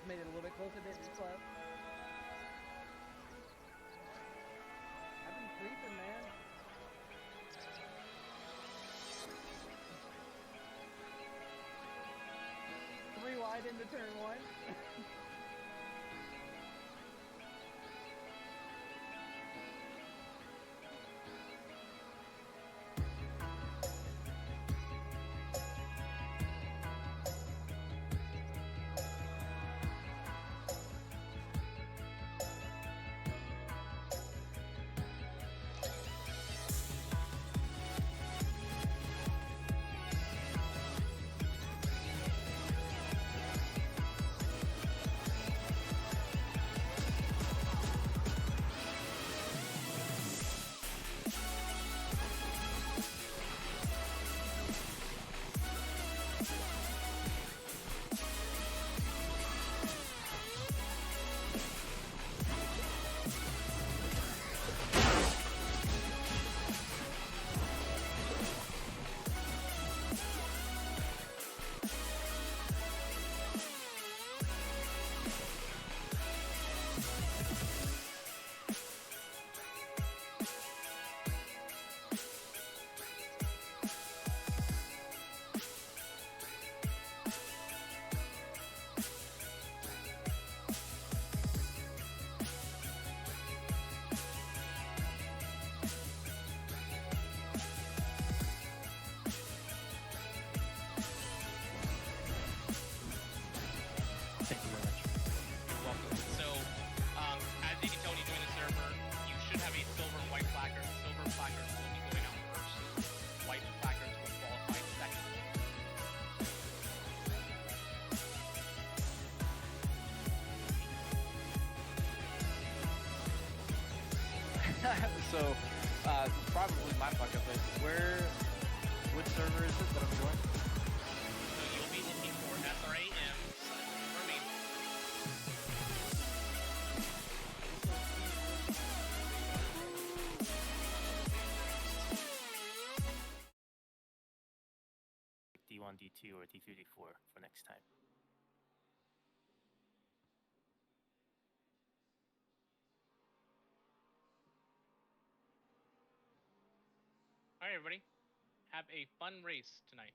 made it a little bit closer, didn't it, Club? I've been creeping, man. 3 wide into turn 1. Thank you very much. You're welcome. So, as you can tell when you join the server, you should have a silver and white placard. Silver placards will be going out first. White placards will qualify second. So, probably my bucket list. Which server is it that I'm joining? So you'll be looking for SRA for me. D1, D2, or D3, D4 for next time. All right, everybody. Have a fun race tonight.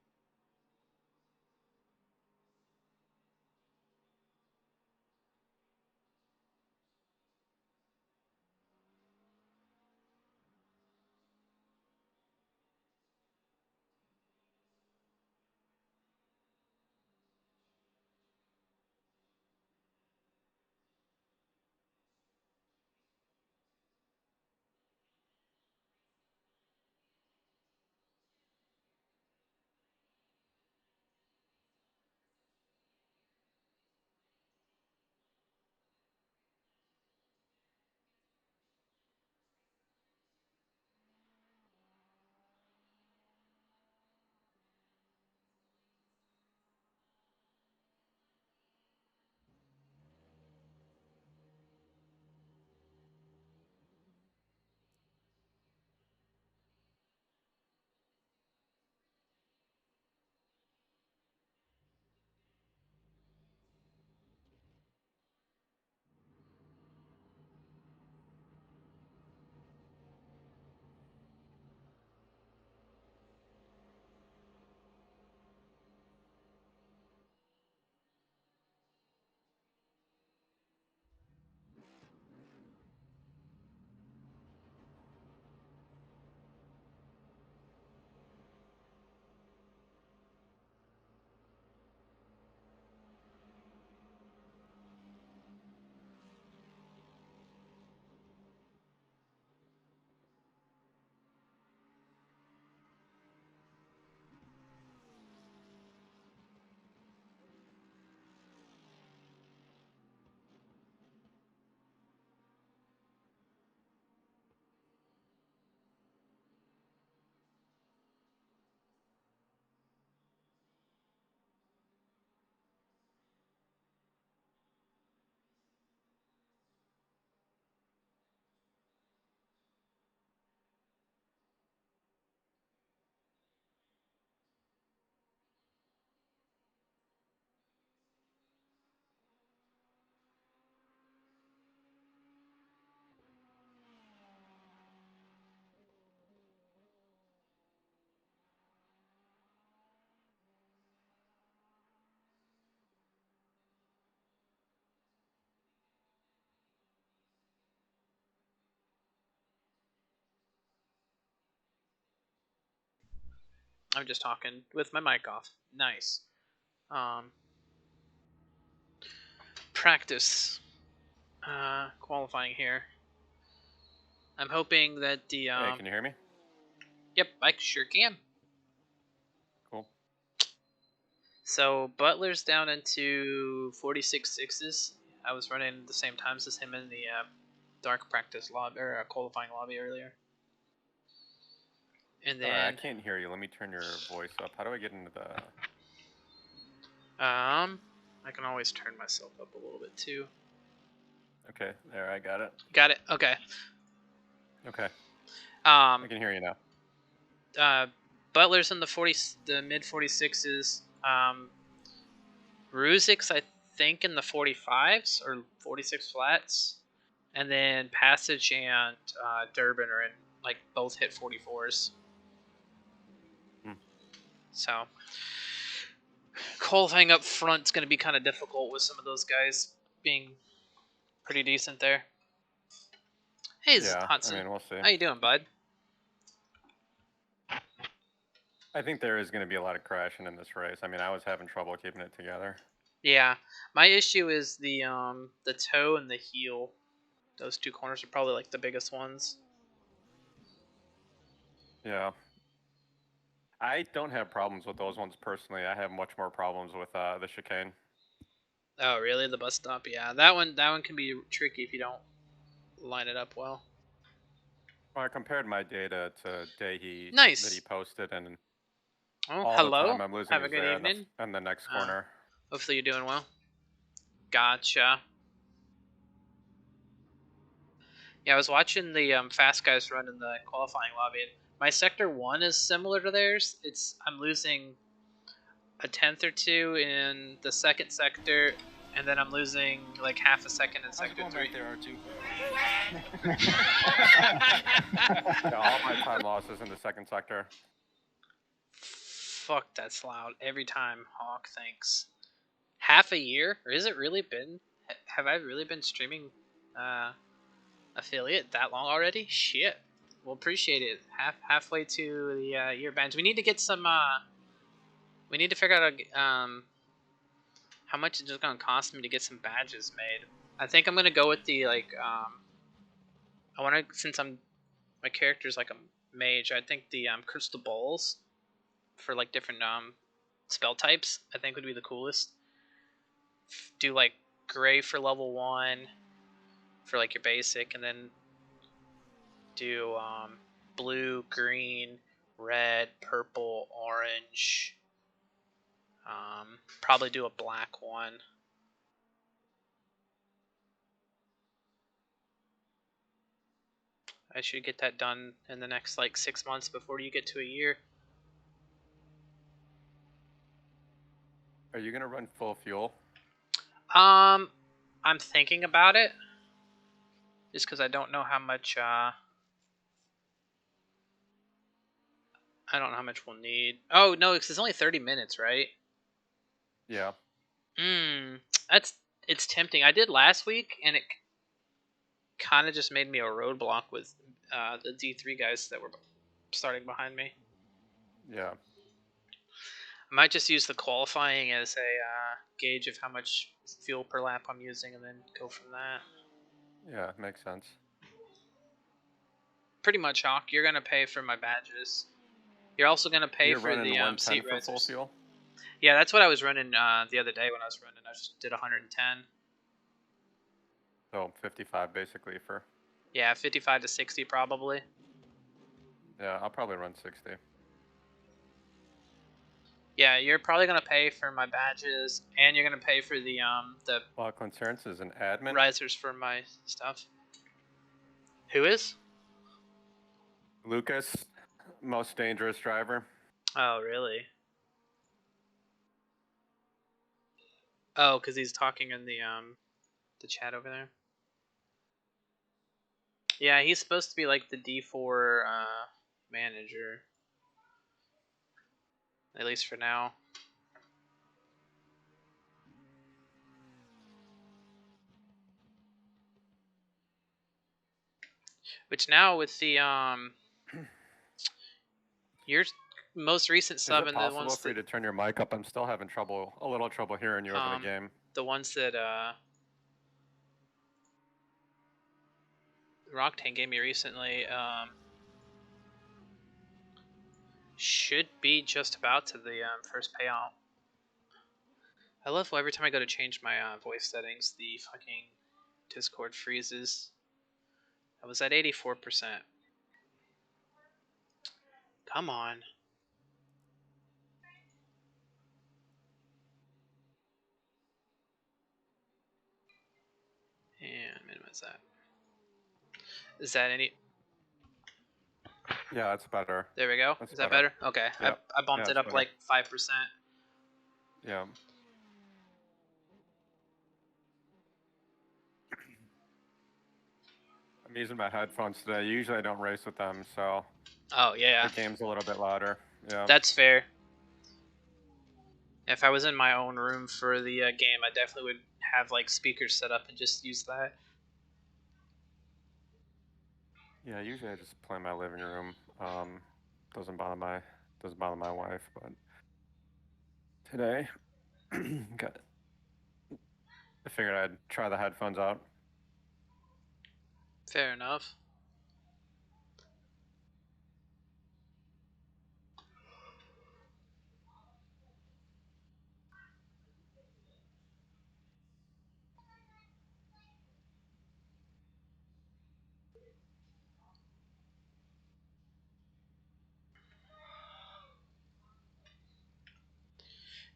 I'm just talking with my mic off. Nice. Practice qualifying here. I'm hoping that the Hey, can you hear me? Yep, I sure can. Cool. So Butler's down into 46 sixes. I was running the same times as him in the dark practice lobby or qualifying lobby earlier. And then Sorry, I can't hear you. Let me turn your voice up. How do I get into the? I can always turn myself up a little bit too. Okay, there, I got it. Got it. Okay. Okay. I Um, can hear you now. Butler's in the mid 46s. Ruzik's I think in the 45s or 46 flats, and then Passage and Durbin are in like both hit 44s. So qualifying up front's going to be kind of difficult with some of those guys being pretty decent there. Hey, Yeah, Hudson. I mean, we'll see. How you doing, bud? I think there is going to be a lot of crashing in this race. I mean, I was having trouble keeping it together. Yeah, my issue is the toe and the heel. Those two corners are probably like the biggest ones. Yeah. I don't have problems with those ones personally. I have much more problems with the chicane. Oh, really? The bus stop? Yeah, that one can be tricky if you don't line it up well. Well, I compared my data to day Nice. that he posted, and Oh, all hello. the time I'm losing Have a is good there evening. in the next corner. Hopefully you're doing well. Gotcha. Yeah, I was watching the fast guys run in the qualifying lobby. My sector 1 is similar to theirs. I'm losing a tenth or two in the second sector, and then I'm losing like half a second in sector 3. There are two. Yeah, all my time losses in the second sector. Fuck, that's loud. Every time, Hawk, thanks. Half a year? Or is it really been? Have I really been streaming affiliate that long already? Shit. Well, appreciate it. Halfway to the year badge. We need to get some. We need to figure out how much it's just gonna cost me to get some badges made. I think I'm gonna go with the like. I want to, since my character's like a mage. I think the crystal balls for like different spell types. I think would be the coolest. Do like gray for level 1 for like your basic, and then do blue, green, red, purple, orange. Probably do a black one. I should get that done in the next like 6 months before you get to a year. Are you gonna run full fuel? I'm thinking about it. Just because I don't know how much. I don't know how much we'll need. Oh no, because it's only 30 minutes, right? Yeah. It's tempting. I did last week, and it kind of just made me a roadblock with the D3 guys that were starting behind me. Yeah. I might just use the qualifying as a gauge of how much fuel per lap I'm using, and then go from that. Yeah, makes sense. Pretty much, Hawk. You're gonna pay for my badges. You're also gonna pay You're for the seat for full risers. fuel? Yeah, that's what I was running the other day when I was running. I just did 110. So 55 basically for. Yeah, 55 to 60 probably. Yeah, I'll probably run 60. Yeah, you're probably gonna pay for my badges, and you're gonna pay for the Well, Concernance is an admin. risers for my stuff. Who is? Lucas, most dangerous driver. Oh, really? Oh, because he's talking in the chat over there. Yeah, he's supposed to be like the D4 manager. At least for now. Which now with the most recent Is sub it and the possible ones for you that to turn your mic up? I'm still having a little trouble hearing you over the game. the ones that Rocktank gave me recently should be just about to the first payout. I love how every time I go to change my voice settings, the fucking Discord freezes. I was at 84%. Come on. And minimize that. Is that any? Yeah, that's better. There we go. That's Is that better? better. Okay. Yep. I bumped Yeah, it it's up better. like 5%. Yeah. I'm using my headphones today. Usually I don't race with them, so Oh yeah. the game's a little bit louder. Yeah. That's fair. If I was in my own room for the game, I definitely would have like speakers set up and just use that. Yeah, usually I just play in my living room. Doesn't bother my wife, but today got I figured I'd try the headphones out. Fair enough.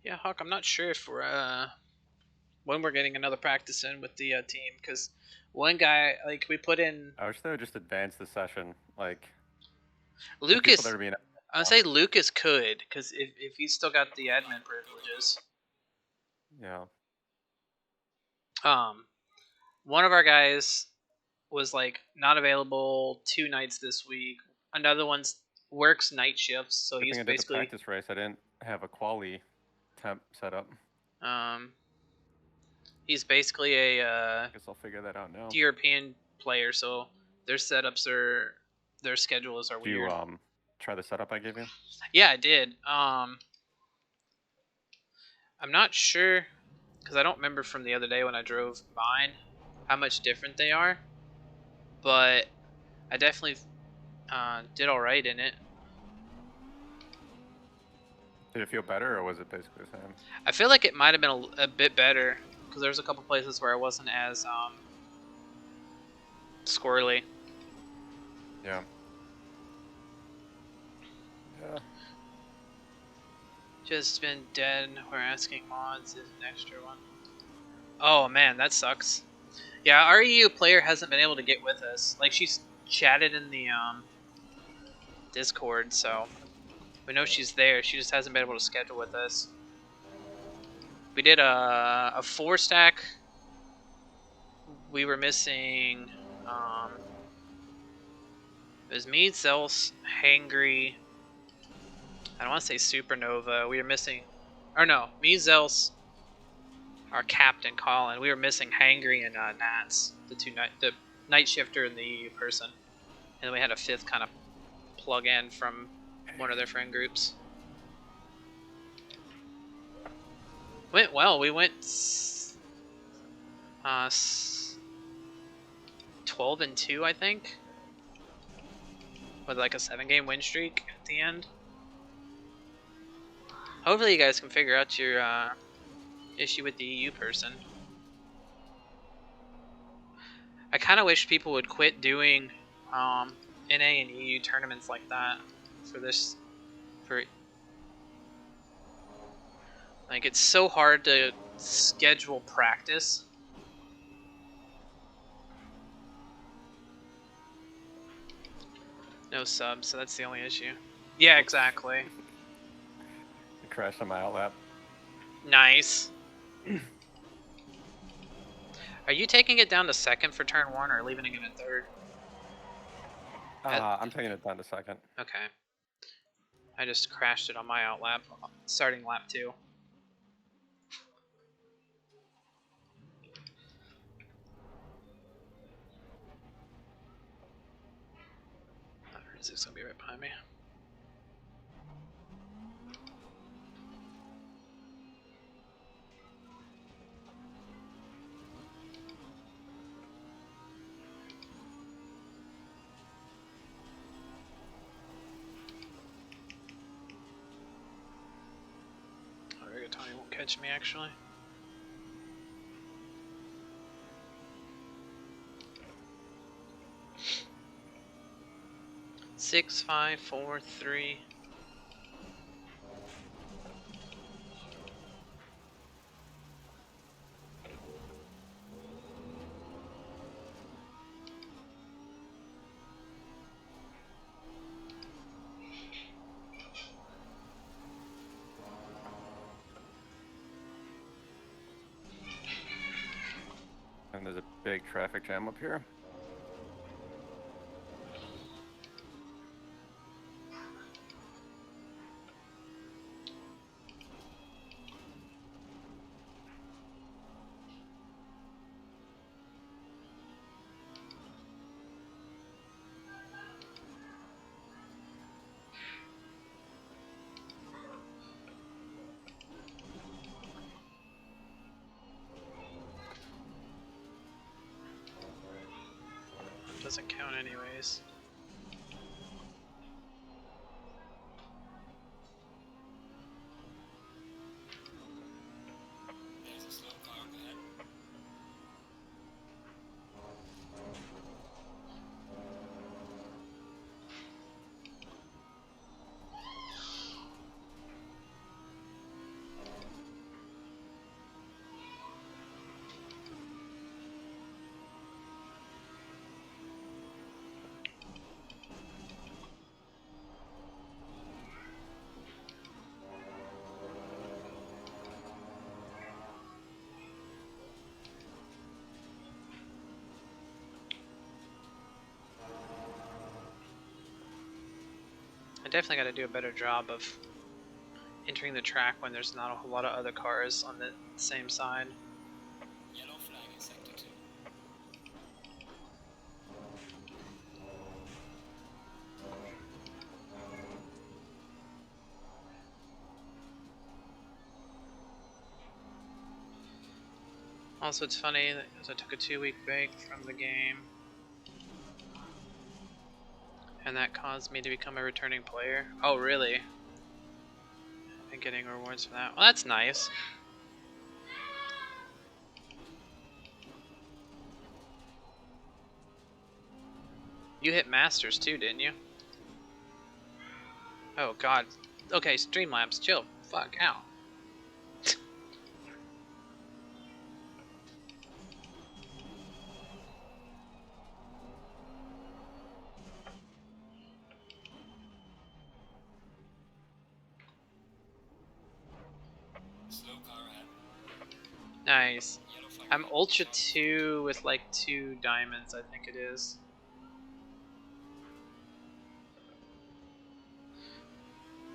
Yeah, Hawk, I'm not sure if we're when we're getting another practice in with the team, because one guy, like, we put in I wish they would just advance the session. Like the people that Lucas. are being I would say Lucas could, because if he's still got the admin privileges. yeah. One of our guys was like not available 2 nights this week. Another one's works night shifts, so Good he's thing I did the basically practice race. I didn't have a quali temp set up. um he's basically a Guess I'll figure that out now. European player, so their setups are their schedules are Do you weird. try the setup I gave you? Yeah, I did. I'm not sure because I don't remember from the other day when I drove mine how much different they are, but I definitely did all right in it. Did it feel better, or was it basically the same? I feel like it might have been a bit better because there's a couple places where I wasn't as squirrely. Yeah. Yeah. Just been dead. We're asking mods is an extra one. Oh man, that sucks. Yeah, our EU player hasn't been able to get with us. Like she's chatted in the Discord, so we know she's there. She just hasn't been able to schedule with us. We did a 4-stack. We were missing. It was me, Zeus, Hangry. I don't want to say Supernova. We were missing. Or no, me, Zeus, our captain Colin. We were missing Hangry and Nats, the night shifter and the EU person, and then we had a 5th kind of plug in from one of their friend groups. Went well. We went 12-2, I think, with like a 7-game win streak at the end. Hopefully, you guys can figure out your issue with the EU person. I kind of wish people would quit doing NA and EU tournaments like that for like it's so hard to schedule practice. No subs, so that's the only issue. Yeah, exactly. It crashed on my outlap. Nice. Are you taking it down to 2nd for turn 1 or leaving it in 3rd? I'm taking it down to 2nd. Okay. I just crashed it on my outlap, starting lap 2. It's gonna be right behind me. Rigatoni won't catch me actually. Six, 5, 4, 3. And there's a big traffic jam up here. Doesn't count anyways. I definitely got to do a better job of entering the track when there's not a whole lot of other cars on the same side. Yellow flag in sector 2. Also, it's funny because I took a 2-week break from the game, and that caused me to become a returning player. Oh, really? And getting rewards for that. Well, that's nice. You hit Masters too, didn't you? Oh, God. Okay, Streamlabs, chill. Fuck, ow. Slow car ahead. Nice. Yellow flag. I'm Ultra 2 with like 2 diamonds, I think it is.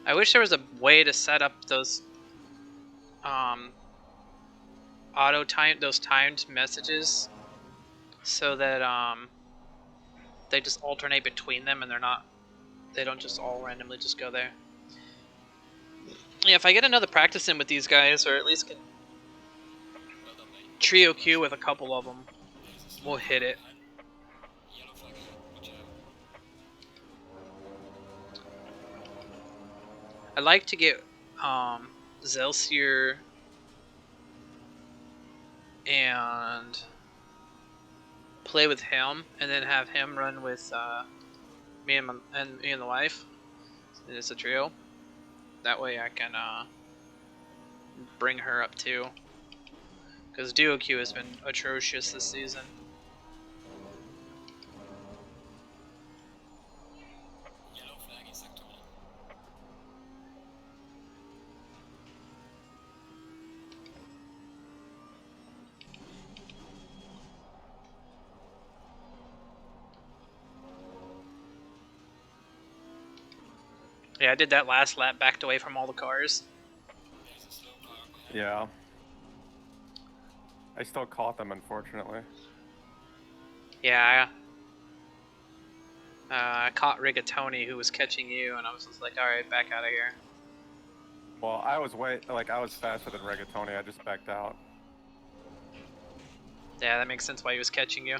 I wish there was a way to set up those those timed messages so that they just alternate between them and they don't just all randomly just go there. Yeah, if I get another practice in with these guys, or at least can Well done, mate. trio queue with a couple of them, There's a slow we'll hit it. car ahead. Yellow flag ahead. Watch out. I'd like to get Zelsier and play with him, and then have him run with me and the wife. And it's a trio. That way I can bring her up too. Because duo queue has been atrocious this season. Yellow flag in sector 1. Yeah, I did that last lap, backed away from all the cars. There's a slow car ahead. Yeah. I still caught them, unfortunately. Yeah, I caught Rigatoni, who was catching you, and I was just like, alright, back out of here. Well, I was I was faster than Rigatoni. I just backed out. Yeah, that makes sense why he was catching you.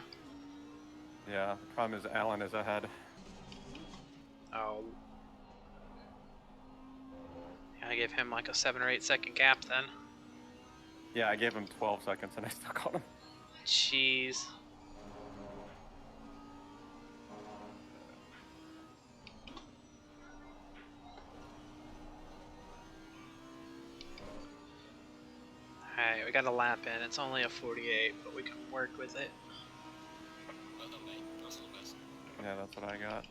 Yeah, the problem is Alan is ahead. Oh. Yeah, I gave him like a 7 or 8 second gap then. Yeah, I gave him 12 seconds and I still caught him. Jeez. Alright, we got a lap in. It's only a 48, but we can work with it. Well done, mate. Personal best. Yeah, that's what I got.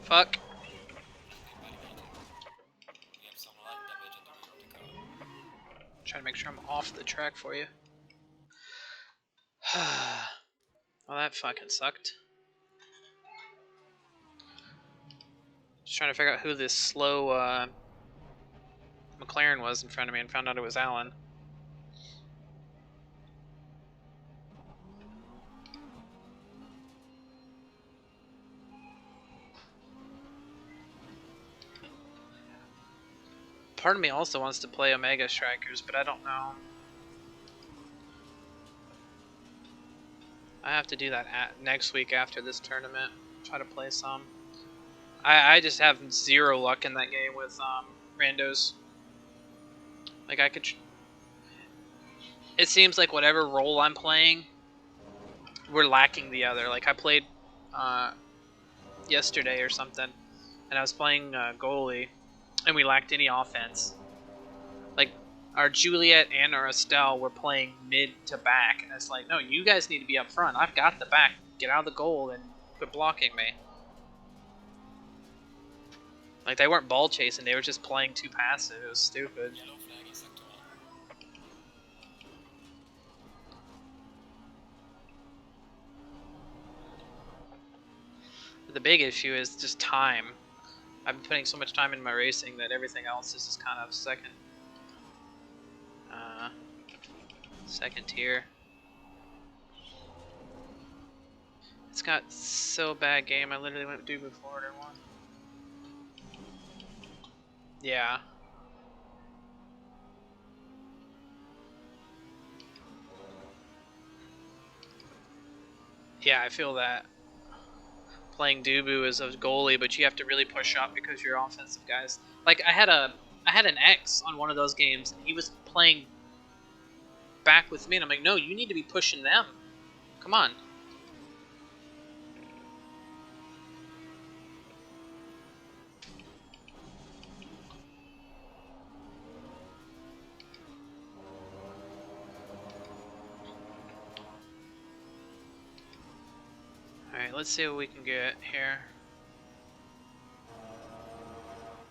Fuck. We have some light damage in the rear of the car. Trying to make sure I'm off the track for you. Well, that fucking sucked. Just trying to figure out who this slow McLaren was in front of me and found out it was Alan. Part of me also wants to play Omega Strikers, but I don't know. I have to do that next week after this tournament. Try to play some. I just have zero luck in that game with randos. Like I could. It seems like whatever role I'm playing, we're lacking the other. Like I played yesterday or something, and I was playing goalie, and we lacked any offense. Like our Juliet and our Estelle were playing mid to back, and it's like, no, you guys need to be up front. I've got the back. Get out of the goal and quit blocking me. Like they weren't ball chasing; they were just playing too passive. It was stupid. Yellow flag in sector 1. The big issue is just time. I've been putting so much time in my racing that everything else is just kind of second tier. It's got so bad game. I literally went do before it won. Yeah. Yeah, I feel that. Playing Dubu as a goalie, but you have to really push up because you're offensive guys. Like I had an ex on one of those games, and he was playing back with me, and I'm like, no, you need to be pushing them. Come on. Alright, let's see what we can get here.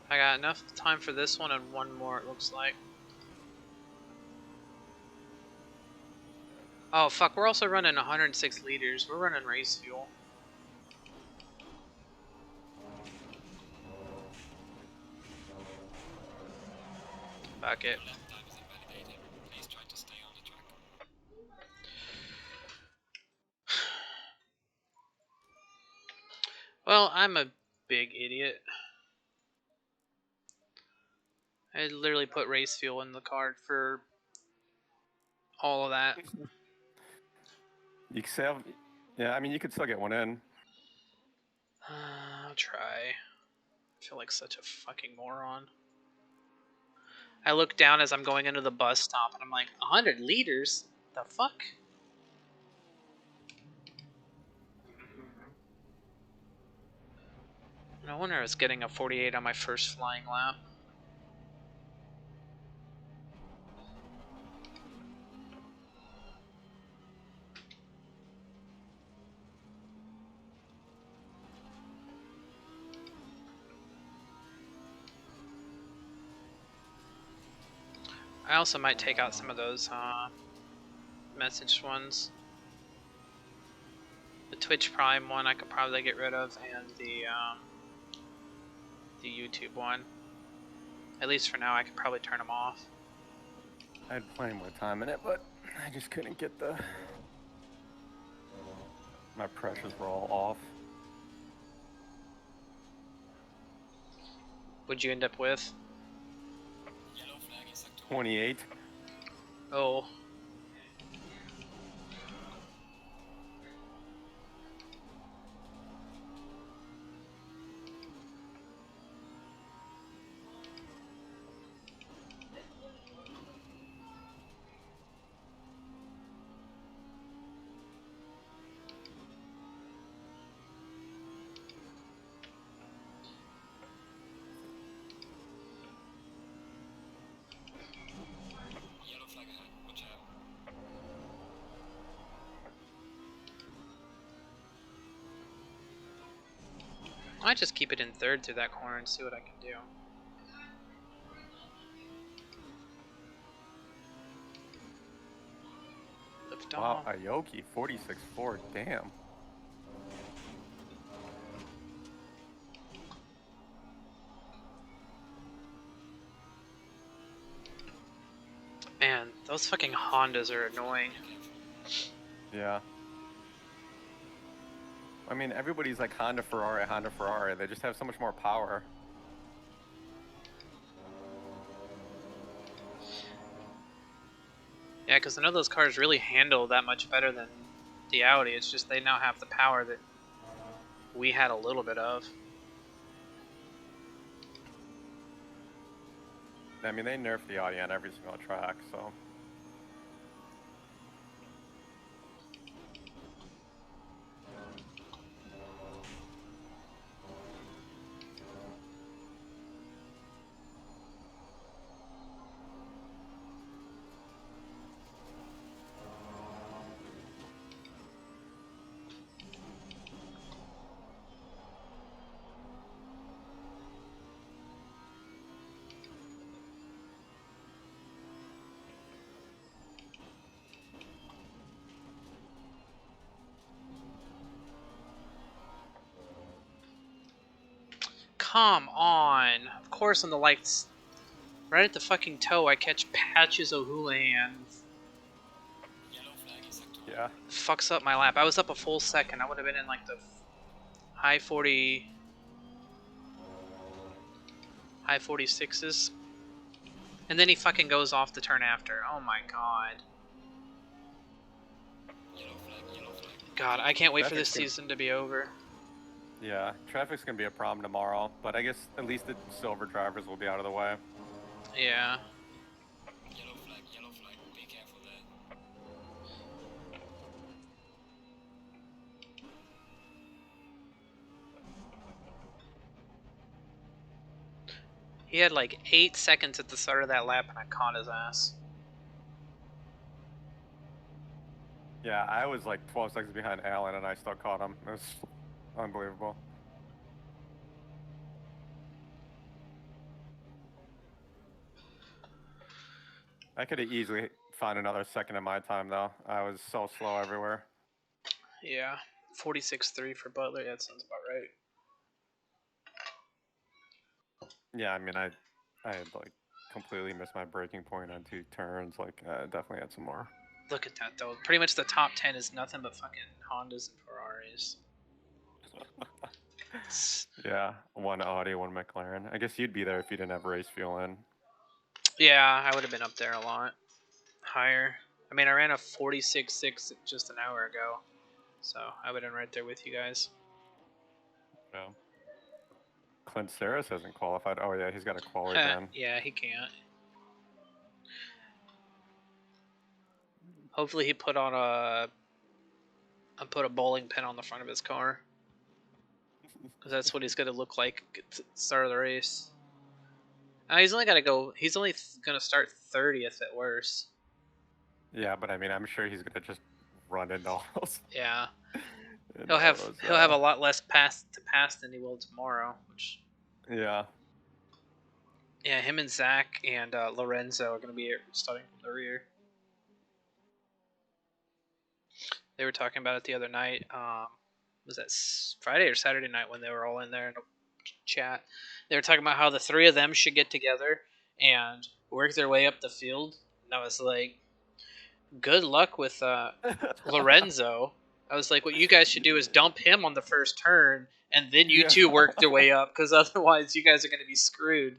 I got enough time for this one and one more, it looks like. Oh fuck, we're also running 106 liters. We're running race fuel. Fuck it. Lap time is invalidated. Please try to stay on the track. Well, I'm a big idiot. I literally put race fuel in the card for all of that. You can save. Yeah, I mean, you could still get one in. I'll try. I feel like such a fucking moron. I look down as I'm going into the bus stop and I'm like, 100 liters? The fuck? No wonder I was getting a 48 on my first flying lap. I also might take out some of those message ones. The Twitch Prime one I could probably get rid of, and the YouTube one. At least for now, I could probably turn them off. I had plenty more time in it, but I just couldn't get the. My pressures were all off. What'd you end up with? Yellow flag in sector 1. 28. Oh. might just keep it in third through that corner and see what I can do. Lift Wow, off. Aoki 46.4. Damn. Man, those fucking Hondas are annoying. Yeah. I mean, everybody's like Honda, Ferrari, Honda, Ferrari. They just have so much more power. Yeah, because none of those cars really handle that much better than the Audi. It's just they now have the power that we had a little bit of. I mean, they nerf the Audi on every single track, so. Come on! Of course, on the lights, right at the fucking toe, I catch Patches O'Houlihan. Yellow flag is sector 1. Yeah. Fucks up my lap. I was up a full second. I would have been in like the high 46s. And then he fucking goes off the turn after. Oh my god. Yellow flag. God, I can't wait for this Traffic's season to be over. Yeah, traffic's gonna be a problem tomorrow, but I guess at least the silver drivers will be out of the way. Yeah. Yellow flag. Be careful there. He had like 8 seconds at the start of that lap and I caught his ass. Yeah, I was like 12 seconds behind Alan and I still caught him. It was unbelievable. I could have easily found another second in my time though. I was so slow everywhere. Yeah. 46.3 for Butler. Yeah, that sounds about right. Yeah, I mean, I had like completely missed my braking point on 2 turns. Like, definitely had some more. Look at that though. Pretty much the top 10 is nothing but fucking Hondas and Ferraris. Yeah, 1 Audi, 1 McLaren. I guess you'd be there if you didn't have race fuel in. Yeah, I would have been up there a lot higher. I mean, I ran a 46.6 just an hour ago, so I would have been right there with you guys. Yeah. Clint Saris hasn't qualified. Oh yeah, he's got a qual again. Yeah, he can't. Hopefully, he put on a bowling pin on the front of his car, because that's what he's gonna look like at the start of the race. He's only gotta go. He's only gonna start 30th at worst. Yeah, but I mean, I'm sure he's gonna just run into all those. Yeah. into He'll all have those, he'll have a lot less pass than he will tomorrow. Which Yeah. yeah, him and Zach and Lorenzo are gonna be starting from the rear. They were talking about it the other night. Was that Friday or Saturday night when they were all in there in a chat? They were talking about how the 3 of them should get together and work their way up the field. And I was like, good luck with Lorenzo. I was like, what you guys should do is dump him on the first turn, and then you two work their way up, because otherwise you guys are going to be screwed.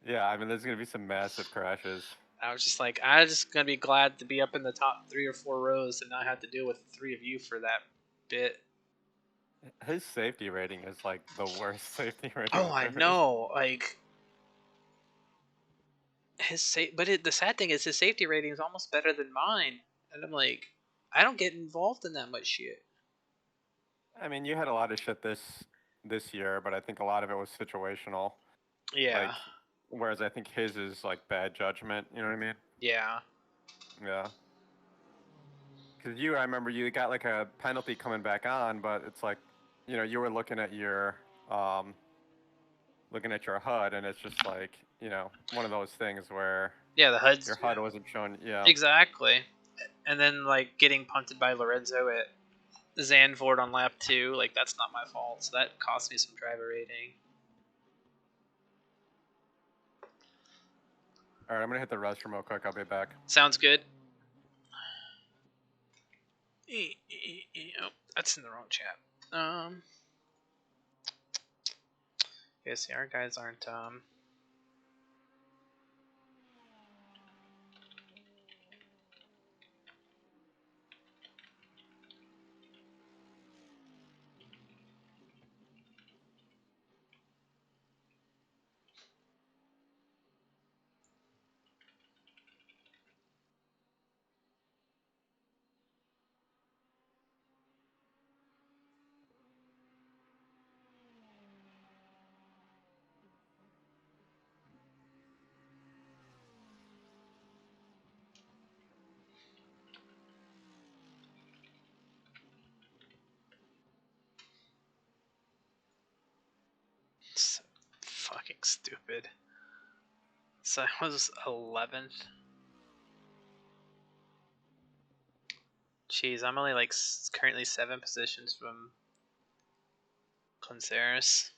Yeah, I mean, there's gonna be some massive crashes. I was just like, I'm just going to be glad to be up in the top 3 or 4 rows and not have to deal with the 3 of you for that bit. His safety rating is like the worst safety rating. Oh, I know. Like, the sad thing is his safety rating is almost better than mine, and I'm like, I don't get involved in that much shit. I mean, you had a lot of shit this year, but I think a lot of it was situational. Yeah. Like, whereas I think his is like bad judgment. You know what I mean? Yeah. Yeah. Because I remember you got like a penalty coming back on, but it's like you know, you were looking at your HUD, and it's just like, you know, one of those things where Yeah, the HUD's your HUD wasn't showing. Yeah. exactly. And then like getting punted by Lorenzo at Zandvoort on lap 2, like that's not my fault. So that cost me some driver rating. All right, I'm gonna hit the restroom real quick. I'll be back. Sounds good. Oh, that's in the wrong chat. Yeah, see, our guys aren't so fucking stupid. So I was 11th. Jeez, I'm only like currently 7 positions from Clanceris.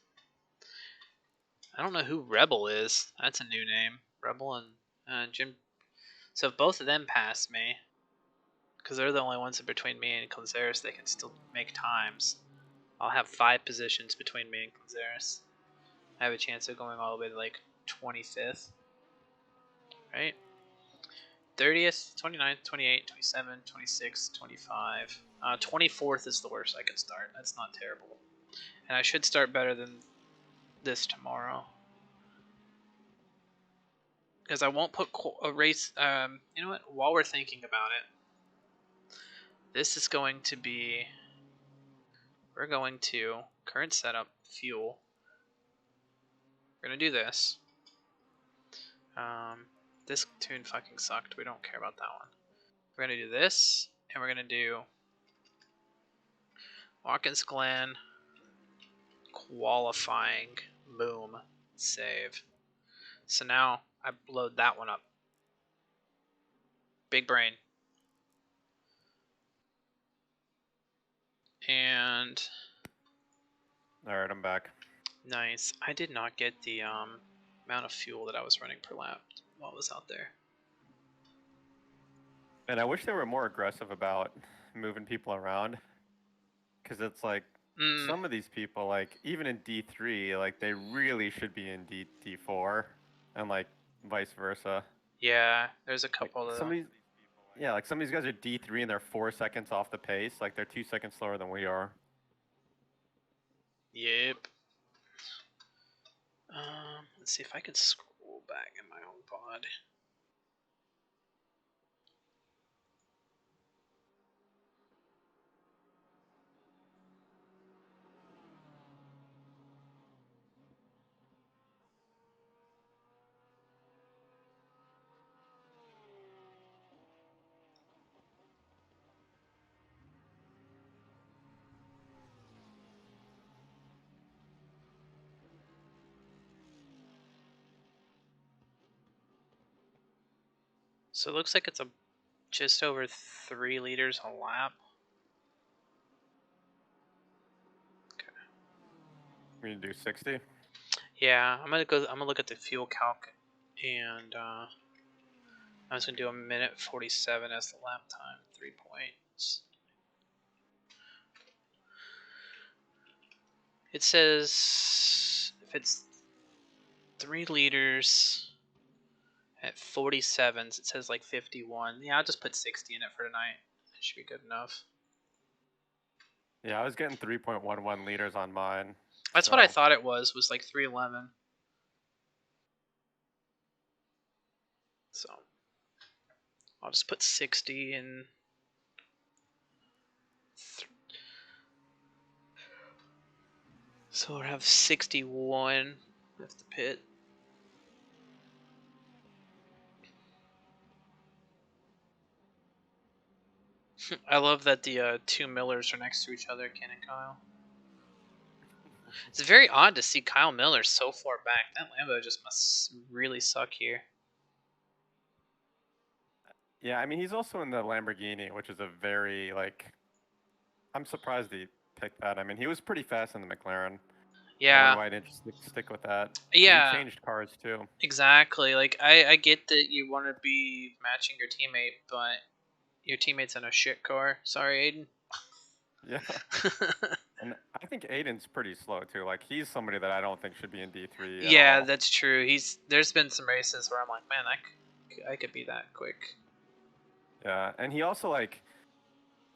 I don't know who Rebel is. That's a new name. Rebel and Jim. So if both of them pass me, because they're the only ones in between me and Clanceris, they can still make times. I'll have 5 positions between me and Clanceris. I have a chance of going all the way to like 25th. Right? 30th, 29th, 28th, 27th, 26th, 25th. 24th is the worst I can start. That's not terrible. And I should start better than this tomorrow. Because I won't put a race. You know what? While we're thinking about it, this is going to be. We're going to current setup fuel. We're gonna do this. This tune fucking sucked. We don't care about that one. We're gonna do this, and we're gonna do Watkins Glen qualifying. Boom, save. So now I load that one up. Big brain. And All right, I'm back. nice. I did not get the amount of fuel that I was running per lap while I was out there. And I wish they were more aggressive about moving people around, because it's like some of these people, like even in D3, like they really should be in D4, and like vice versa. Yeah, there's a Like couple of some of them. these, yeah, like some of these guys are D3 and they're 4 seconds off the pace. Like they're 2 seconds slower than we are. Yep. Let's see if I can scroll back in my own pod. So it looks like it's just over 3 liters a lap. Okay. We need to do 60. Yeah, I'm gonna look at the fuel calc, and I'm just gonna do 1:47 as the lap time. 3 points. It says if it's 3 liters at 47s, it says like 51. Yeah, I'll just put 60 in it for tonight. It should be good enough. Yeah, I was getting 3.11 liters on mine. That's so. what I thought it was like 311. So I'll just put 60 in. So we'll have 61 with the pit. I love that the 2 Millers are next to each other, Ken and Kyle. It's very odd to see Kyle Miller so far back. That Lambo just must really suck here. Yeah, I mean, he's also in the Lamborghini, which is a very, like, I'm surprised he picked that. I mean, he was pretty fast in the McLaren. I wonder Yeah, why he didn't just stick with that. 'Cause he yeah, changed cars too. exactly. Like I get that you want to be matching your teammate, but your teammate's in a shit car. Sorry, Yeah. Aiden. And I think Aiden's pretty slow too. Like, he's somebody that I don't think should be in D3 at Yeah, all. that's true. There's been some races where I'm like, man, I could be that quick. Yeah, and he also, like,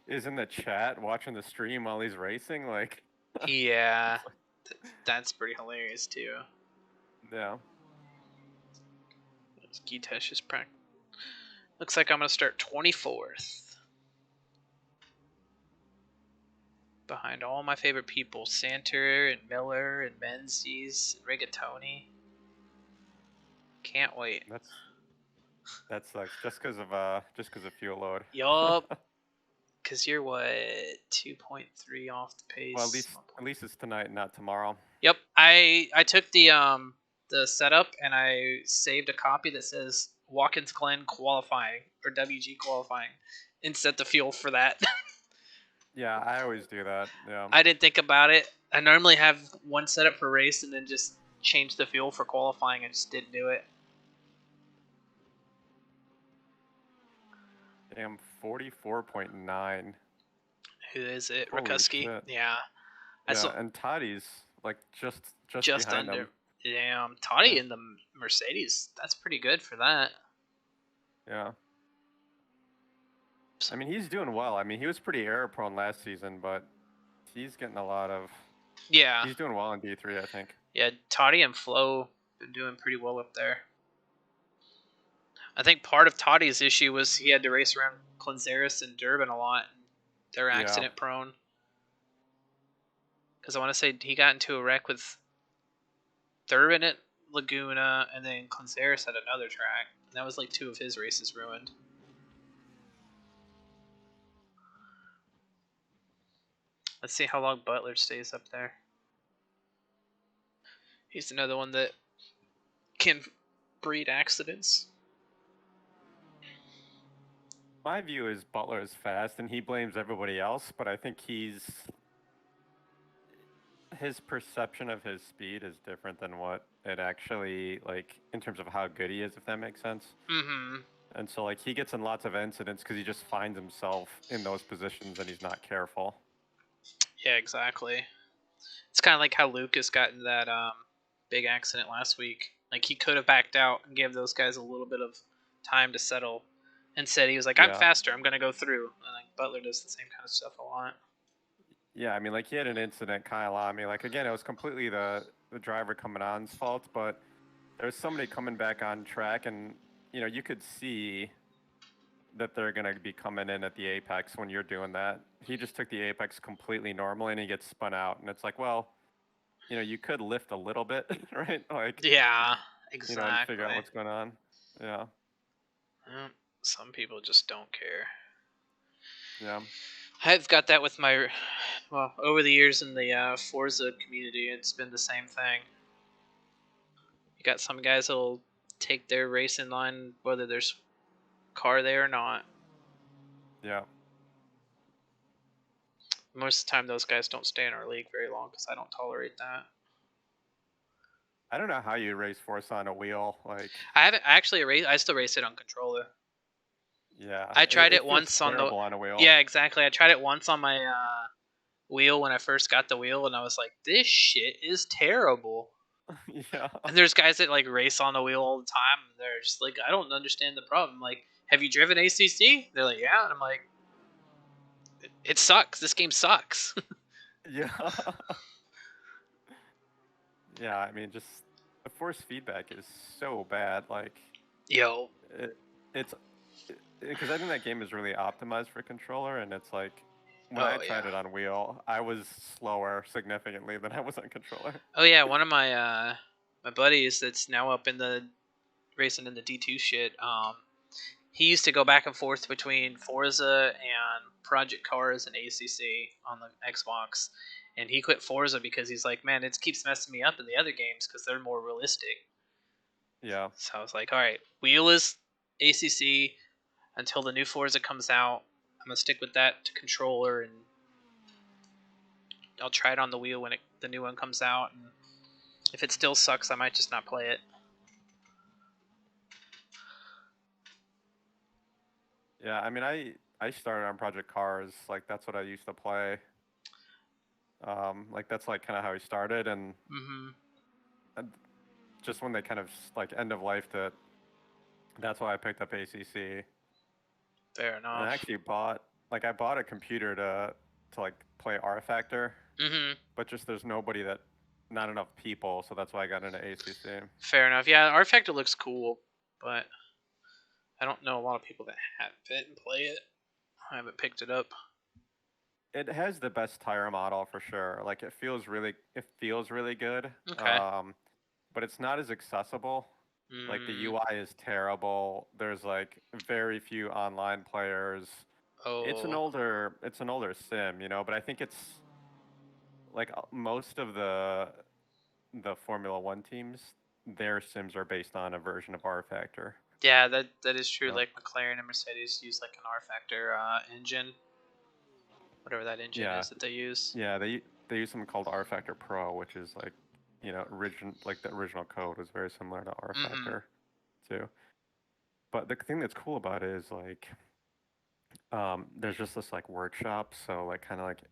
is in the chat watching the stream while he's racing. Like, Yeah, that's pretty hilarious too. yeah. Gitesh is looks like I'm gonna start 24th. Behind all my favorite people, Santer and Miller and Menzies and Rigatoni. Can't wait. That sucks. Just because of fuel load. Yup. Cause you're what 2.3 off the pace. Well, at least it's tonight, not tomorrow. Yep. I took the setup and I saved a copy that says Watkins Glen qualifying or WG qualifying and set the fuel for that. Yeah, I always do that. Yeah. I didn't think about it. I normally have one setup for race and then just change the fuel for qualifying. I just didn't do it. Damn, 44.9. Who is it? Holy Rakuski? shit. Yeah. I Yeah, saw and Toddy's like just behind under. him. Damn, Toddy Yeah. in the Mercedes. That's pretty good for that. Yeah. I mean, he's doing well. I mean, he was pretty error prone last season, but he's getting a lot of. Yeah. He's doing well in D3, I think. Yeah, Toddy and Flo been doing pretty well up there. I think part of Toddy's issue was he had to race around Clanzaris and Durban a lot. They're accident prone. Because I want to say he got into a wreck with Durban at Laguna, and then Clanzaris at another track. And that was like 2 of his races ruined. Let's see how long Butler stays up there. He's another one that can breed accidents. My view is Butler is fast, and he blames everybody else, but I think his perception of his speed is different than what it actually, like, in terms of how good he is, if that makes sense. Mm-hmm. And so, like, he gets in lots of incidents because he just finds himself in those positions and he's not careful. Yeah, exactly. It's kind of like how Lucas got in that big accident last week. Like, he could have backed out and gave those guys a little bit of time to settle. And said he was like, I'm faster, I'm going to go through. And like Butler does the same kind of stuff a lot. Yeah, I mean, like, he had an incident, Kyle on me. Like, again, it was completely the driver coming on's fault, but there was somebody coming back on track, and, you know, you could see that they're going to be coming in at the apex when you're doing that. He just took the apex completely normal, and he gets spun out. And it's like, well, you know, you could lift a little bit, right? Like, yeah, exactly. You know, and figure out what's going on. Yeah. Some people just don't care. Yeah. I've got that with my, well, over the years in the Forza community, it's been the same thing. You got some guys that'll take their race in line whether there's car there or not. Yeah. Most of the time, those guys don't stay in our league very long because I don't tolerate that. I don't know how you race Forza on a wheel. Like, I haven't actually I still race it on controller. Yeah. I tried it feels once on the on a wheel. Yeah, exactly. I tried it once on my wheel when I first got the wheel, and I was like, "This shit is terrible." Yeah. And there's guys that like race on the wheel all the time, and they're just like, "I don't understand the problem." Like, have you driven ACC? They're like, "Yeah," and I'm like, "It sucks. This game sucks." Yeah. Yeah, I mean, just the force feedback is so bad. Like, Yo. It's because I think that game is really optimized for controller, and it's like when I tried it on wheel, I was slower significantly than I was on controller. Oh yeah, one of my my buddies that's now up in the racing in the D2 shit. He used to go back and forth between Forza and Project Cars and ACC on the Xbox, and he quit Forza because he's like, man, it keeps messing me up in the other games because they're more realistic. Yeah. So I was like, all right, wheelless ACC until the new Forza comes out. I'm gonna stick with that to controller, and I'll try it on the wheel when the new one comes out. And if it still sucks, I might just not play it. Yeah, I mean, I started on Project Cars. Like that's what I used to play. Like that's like kind of how he started, and just when they kind of like end of life that. That's why I picked up ACC. Fair And enough. I actually bought I bought a computer to like play R Factor, but just there's not enough people, so that's why I got into ACC. Fair enough. Yeah, R Factor looks cool, but I don't know a lot of people that have it and play it. I haven't picked it up. It has the best tire model for sure. Like it feels really good. Okay. But it's not as accessible. Like the UI is terrible. There's like very few online players. It's an older sim, you know, but I think it's like most of the Formula 1 teams, their sims are based on a version of R Factor. Yeah, that is true. Yep. Like McLaren and Mercedes use like an R Factor engine, whatever that engine is that they use. Yeah, they use something called R Factor Pro, which is like, you know, the original code was very similar to R Factor too. But the thing that's cool about it is like, there's just this like workshop, so like kind of like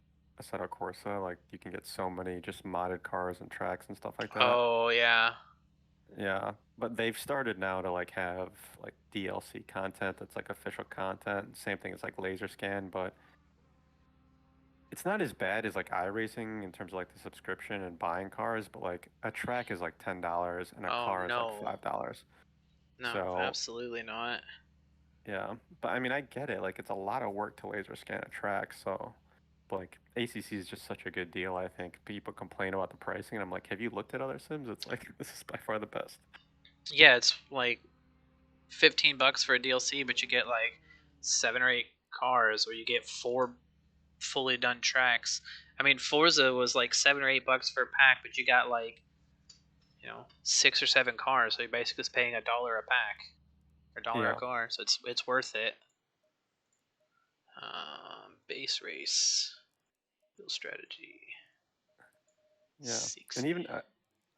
Assetto Corsa, like you can get so many just modded cars and tracks and stuff like that. Oh yeah. Yeah, but they've started now to like have like DLC content that's like official content. Same thing as like laser scan, but it's not as bad as like iRacing in terms of like the subscription and buying cars, but like a track is like $10 and a car is like $5. No, So, absolutely not. yeah, but I mean I get it. Like it's a lot of work to laser scan a track, so but, like ACC is just such a good deal. I think people complain about the pricing, and I'm like, have you looked at other sims? It's like this is by far the best. Yeah, it's like $15 for a DLC, but you get like 7 or 8 cars, or you get 4 fully done tracks. I mean, Forza was like $7 or $8 for a pack, but you got like, you know, 6 or 7 cars, so you're basically just paying $1 a pack or $1 a car, so it's worth it. Base race, build strategy. Yeah, 60. and even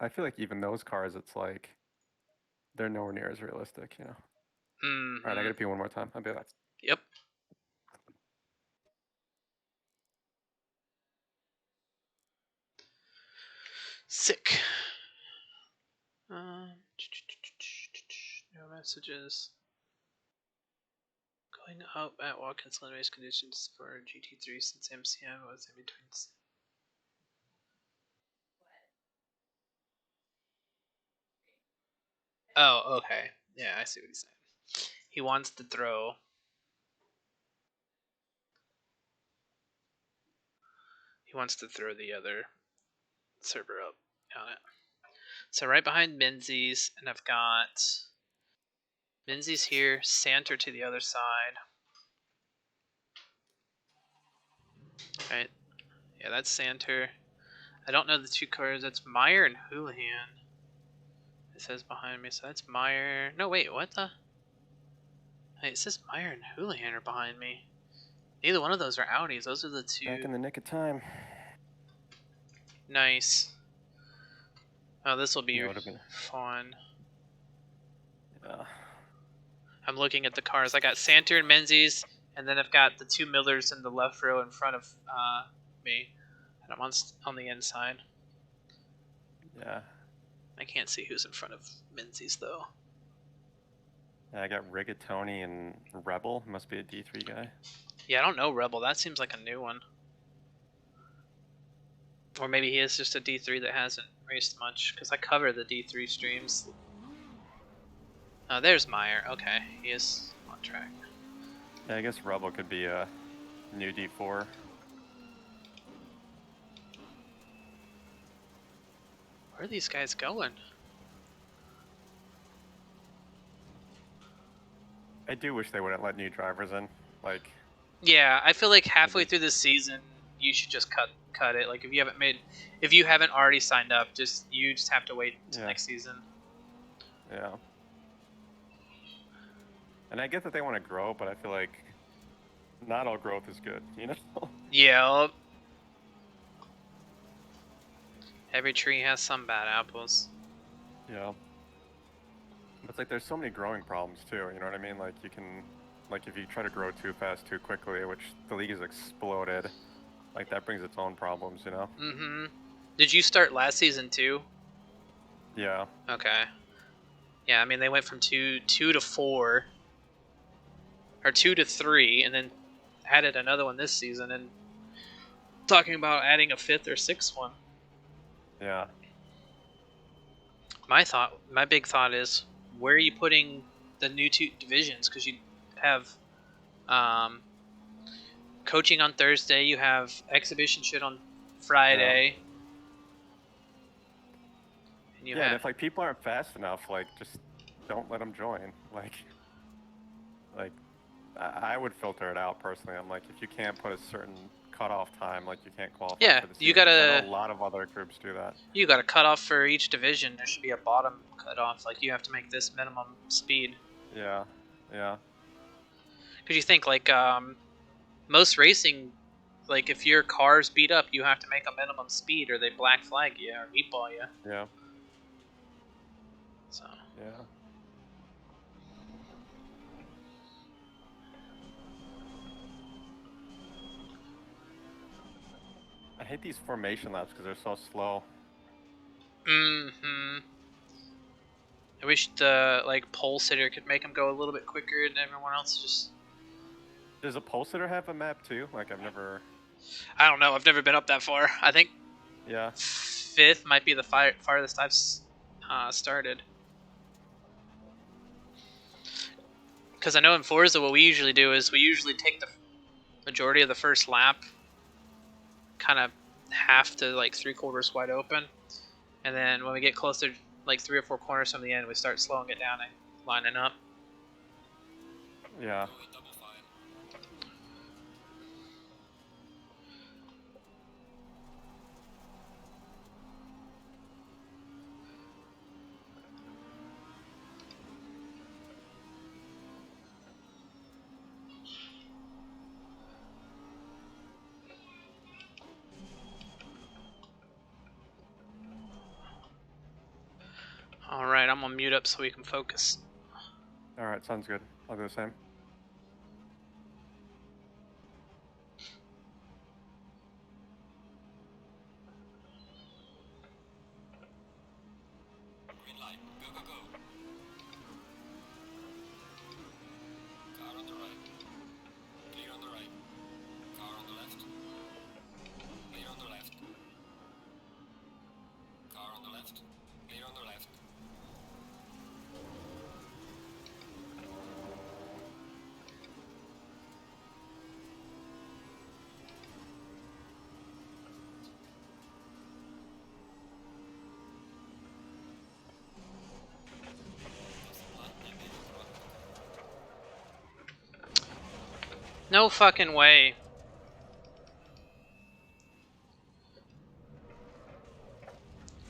I feel like even those cars, it's like they're nowhere near as realistic, you know. All right, I gotta pee one more time. I'll be back. Yep. Sick. No messages. Going up at Watkins Glen race conditions for GT3 since MCM was in between. Oh, okay. Yeah, I see what he's saying. He wants to throw. He wants to throw the other server up on it. So right behind Menzies, and I've got Menzies here, Santer to the other side. Right. Yeah, that's Santer. I don't know the 2 cars. That's Meyer and Houlihan. It says behind me, so that's Meyer. No, wait, what the? Hey, it says Meyer and Houlihan are behind me. Neither one of those are Audis. Those are the 2. Back in the nick of time. Nice. Oh, this will be fun. Yeah. I'm looking at the cars. I got Santer and Menzies, and then I've got the 2 Millers in the left row in front of me. And I'm on the inside. Yeah. I can't see who's in front of Menzies, though. Yeah, I got Rigatoni and Rebel. Must be a D3 guy. Yeah, I don't know Rebel. That seems like a new one. Or maybe he is just a D3 that hasn't raced much, because I cover the D3 streams. Oh, there's Meyer. Okay, he is on track. Yeah, I guess Rebel could be a new D4. Where are these guys going? I do wish they wouldn't let new drivers in. Like, yeah, I feel like halfway through the season, you should just cut it. Like if you haven't already signed up, you just have to wait until Yeah. next season. Yeah. And I get that they want to grow, but I feel like not all growth is good, you know? Yeah. Every tree has some bad apples. Yeah. It's like there's so many growing problems too, you know what I mean? Like you can, like if you try to grow too fast too quickly, which the league has exploded, like that brings its own problems, you know? Mm-hmm. Did you start last season too? Yeah. Okay. Yeah, I mean they went from two to 4, or 2 to 3, and then added another one this season, and talking about adding a 5th or 6th one. Yeah. My big thought is, where are you putting the new 2 divisions? Because you have um, coaching on Thursday, you have exhibition shit on Friday, and you Yeah, and have if like people aren't fast enough, like just don't let them join. Like I would filter it out personally. I'm like, if you can't put a certain cutoff time, like you can't qualify yeah for the you season. 'Cause I know a gotta lot of other groups do that. you gotta cut off for each division. There should be a bottom cutoff. Like you have to make this minimum speed. Yeah, yeah, Because you think like most racing, like if your car's beat up, you have to make a minimum speed, or they black flag you or meatball you. yeah, So yeah. I hate these formation laps because they're so slow. mm-hmm. I wish the like pole sitter could make them go a little bit quicker, and everyone else just. Does a pole sitter have a map too? Like I've never. I don't know. I've never been up that far. I think Yeah, 5th might be the farthest I've started. Because I know in Forza, what we usually do is we usually take the majority of the first lap, kind of half to like 3/4 wide open, and then when we get closer, like 3 or 4 corners from the end, we start slowing it down and lining up. yeah. Going double fine. All right, I'm gonna mute up so we can focus. All right, sounds good. I'll do the same. Green light. Go, go, go. Car on the right. Clear on the right. Car on the left. Clear on the left. Car on the left. Clear on the left. Light damage on the front of the car. No fucking way.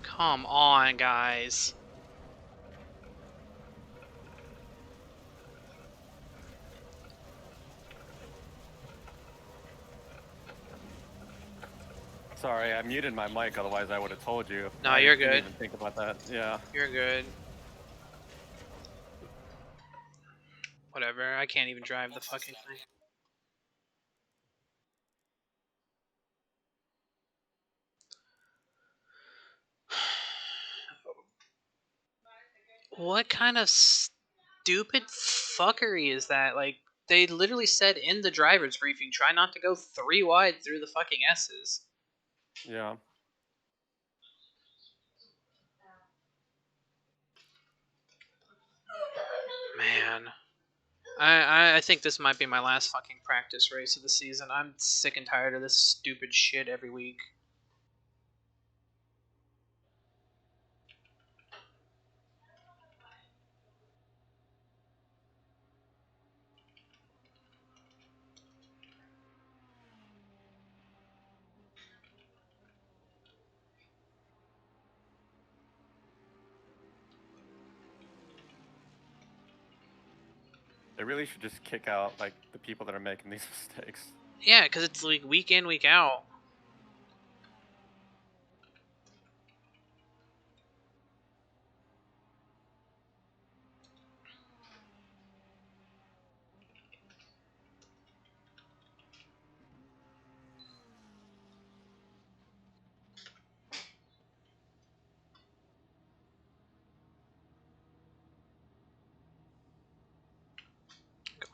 Come on, guys. Sorry, I muted my mic. Otherwise, I would have told you. No, I you're didn't good. even think about that. Yeah. You're good. Whatever. I can't even drive the fucking thing. What kind of stupid fuckery is that? Like, they literally said in the driver's briefing, try not to go 3 wide through the fucking S's. Yeah. Man. I think this might be my last fucking practice race of the season. I'm sick and tired of this stupid shit every week. They really should just kick out like the people that are making these mistakes. Yeah, because it's like week in, week out.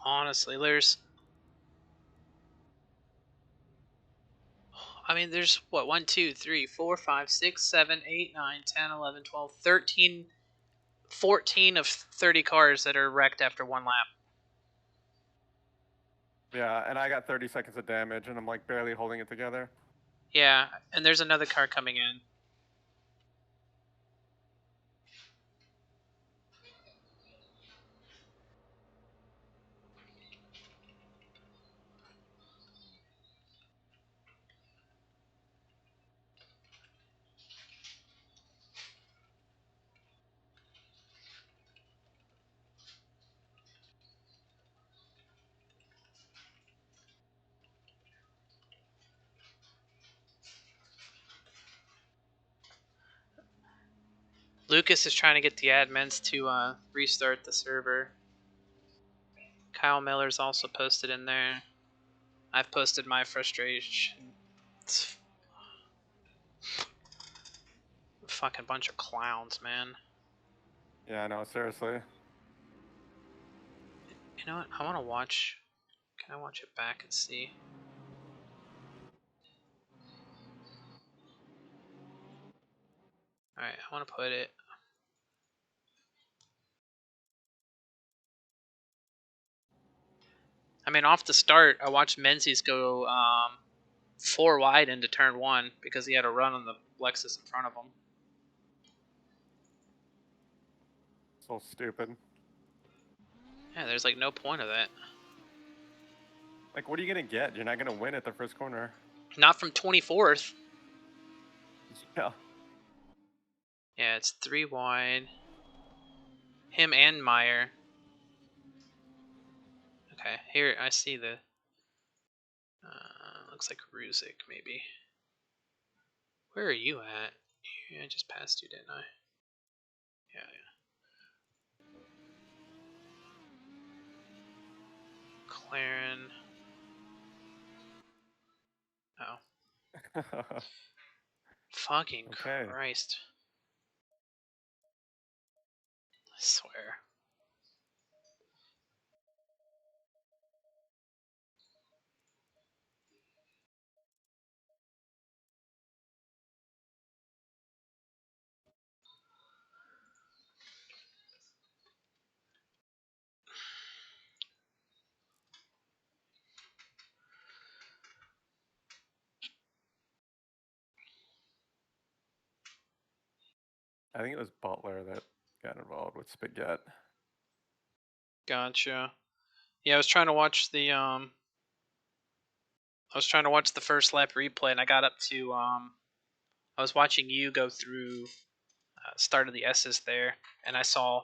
Honestly, there's what, 1, 2, 3, 4, 5, 6, 7, 8, 9, 10, 11, 12, 13, 14 of 30 cars that are wrecked after one lap. Yeah, and I got 30 seconds of damage, and I'm like barely holding it together. Yeah, and there's another car coming in. Lucas is trying to get the admins to restart the server. Kyle Miller's also posted in there. I've posted my frustration. It's a fucking bunch of clowns, man. Yeah, no, seriously. You know what? I want to watch. Can I watch it back and see? Alright, I want to put it. I mean, off the start, I watched Menzies go 4 wide into turn 1 because he had a run on the Lexus in front of him. So stupid. Yeah, there's like no point of that. Like, what are you gonna get? You're not gonna win at the first corner. Not from 24th. Yeah. Yeah, it's 3 wide. Him and Meyer. Okay, here I see the. Looks like Ruzick, maybe. Where are you at? Yeah, I just passed you, didn't I? Yeah, yeah. Claren. Oh. Fucking Okay. Christ. I swear. I think it was Butler that got involved with Spaghetti. Gotcha. Yeah, I was trying to watch the first lap replay, and I got up to I was watching you go through start of the S's there, and I saw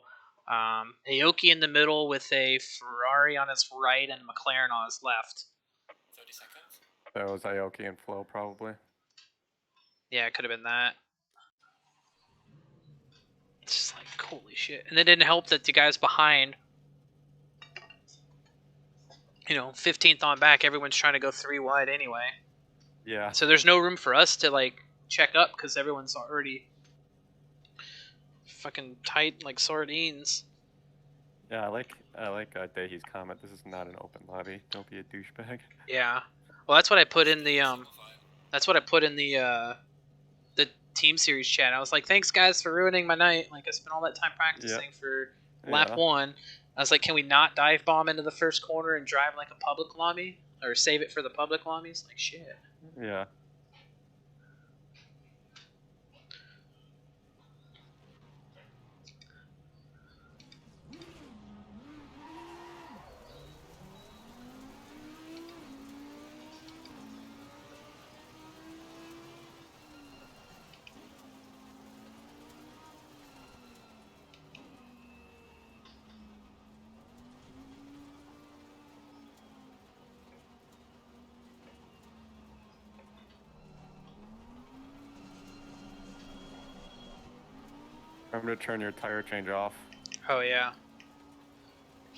Aoki in the middle with a Ferrari on his right and a McLaren on his left. 30 seconds. That was Aoki and Flo, probably. Yeah, it could have been that. It's just like, holy shit. And it didn't help that the guys behind, 15th on back, everyone's trying to go 3 wide anyway. Yeah. So there's no room for us to, like, check up because everyone's already fucking tight like sardines. Yeah, I like Dehi's comment. This is not an open lobby. Don't be a douchebag. Yeah. Well, that's what I put in the the team series chat. I was like, thanks guys for ruining my night. Like, I spent all that time practicing for lap 1. I was like, can we not dive bomb into the first corner and drive like a public lobby? Or save it for the public lobbies? Like, shit. Yeah. Remember to turn your tire change off. Oh yeah.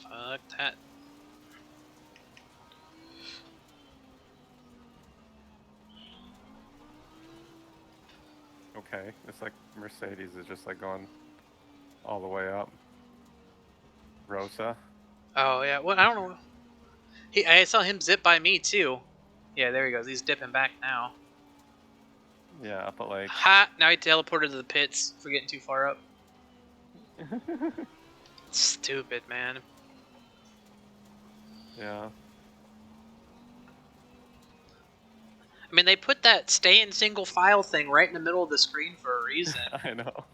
Fuck that. Okay, it's like Mercedes is just like going all the way up. Rosa. Oh yeah. Well, I don't know. I saw him zip by me too. Yeah, there he goes. He's dipping back now. Yeah, but like. Ha! Now he teleported to the pits for getting too far up. Stupid, man. Yeah. I mean, they put that stay in single file thing right in the middle of the screen for a reason. I know.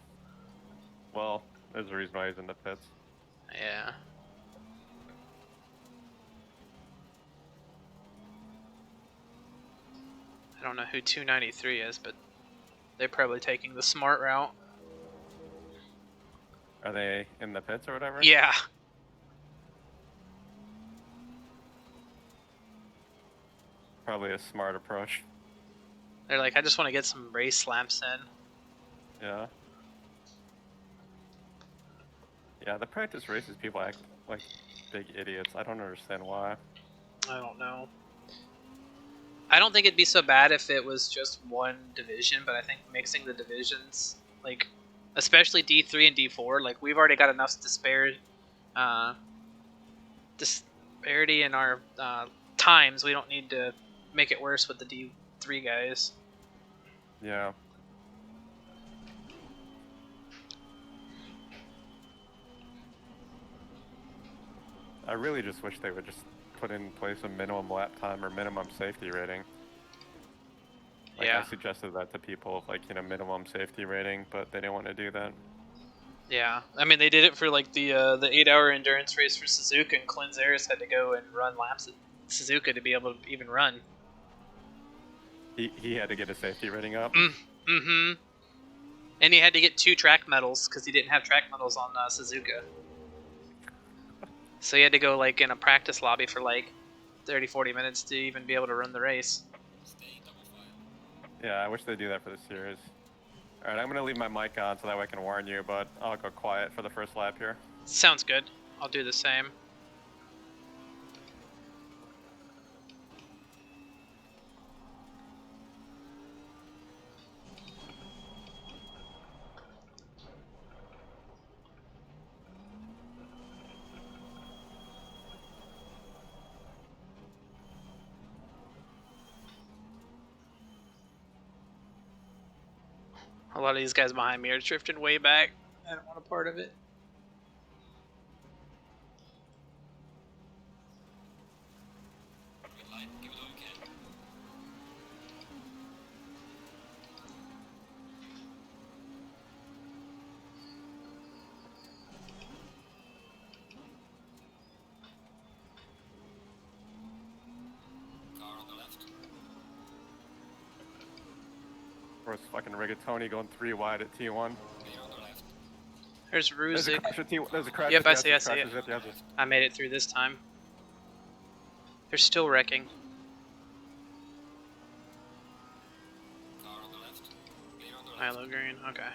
Well, there's a reason why he's in the pits. Yeah. I don't know who 293 is, but they're probably taking the smart route. Are they in the pits or whatever? Yeah. Probably a smart approach. They're like, I just want to get some race laps in. Yeah. Yeah, the practice races people act like big idiots. I don't understand why. I don't know. I don't think it'd be so bad if it was just one division, but I think mixing the divisions, like, especially D3 and D4, like, we've already got enough disparity in our times. We don't need to make it worse with the D3 guys. Yeah. I really just wish they would just put in place a minimum lap time or minimum safety rating. Like, Yeah. I suggested that to people, like, minimum safety rating, but they didn't want to do that. Yeah, I mean they did it for like the 8-hour endurance race for Suzuka, and Clint Zaris had to go and run laps at Suzuka to be able to even run. He had to get a safety rating up. Mm-hmm. And he had to get 2 track medals because he didn't have track medals on Suzuka. So he had to go like in a practice lobby for like 30-40 minutes to even be able to run the race. Stay in double file. Yeah, I wish they'd do that for the series. Alright, I'm gonna leave my mic on so that way I can warn you, but I'll go quiet for the first lap here. Sounds good. I'll do the same. A lot of these guys behind me are drifting way back. I don't want a part of it. Green light, give it all you can. Car on the left. Of course, fucking Rigatoni going 3 wide at T1. Clear on the left. There's There's a Ruzik. crash at T1. There's a crash Yep, at the I see, edges, I see crashes it. at the edges. I made it through this time. They're still wrecking. Car on the left. Clear on the left. Milo Green, okay.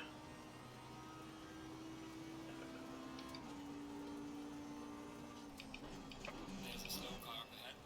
There's a slow car up ahead.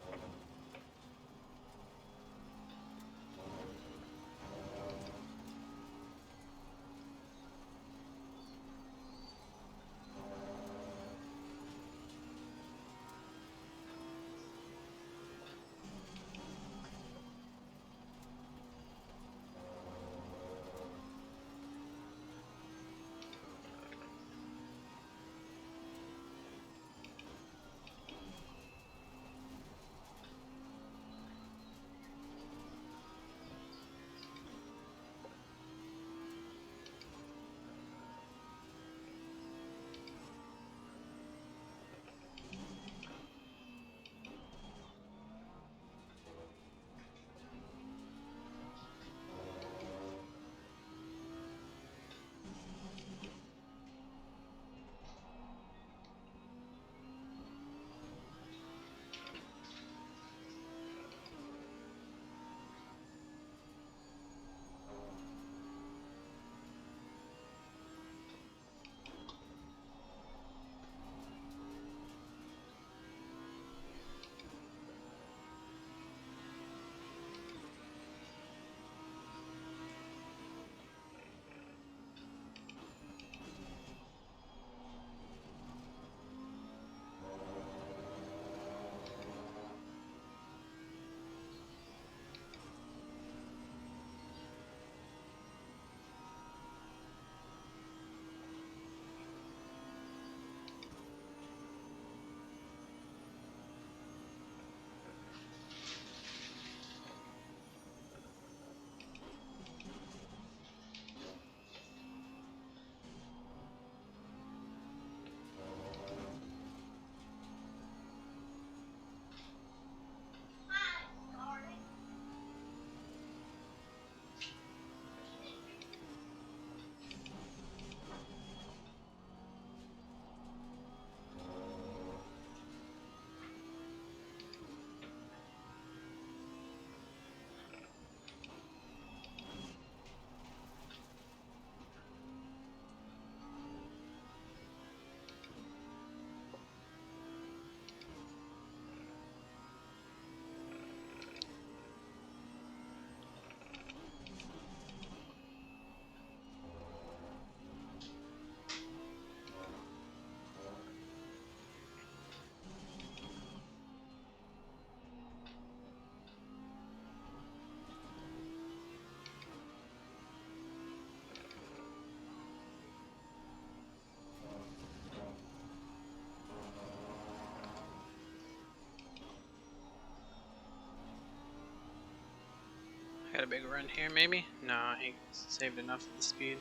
big run here, maybe? No, he saved enough of the speed.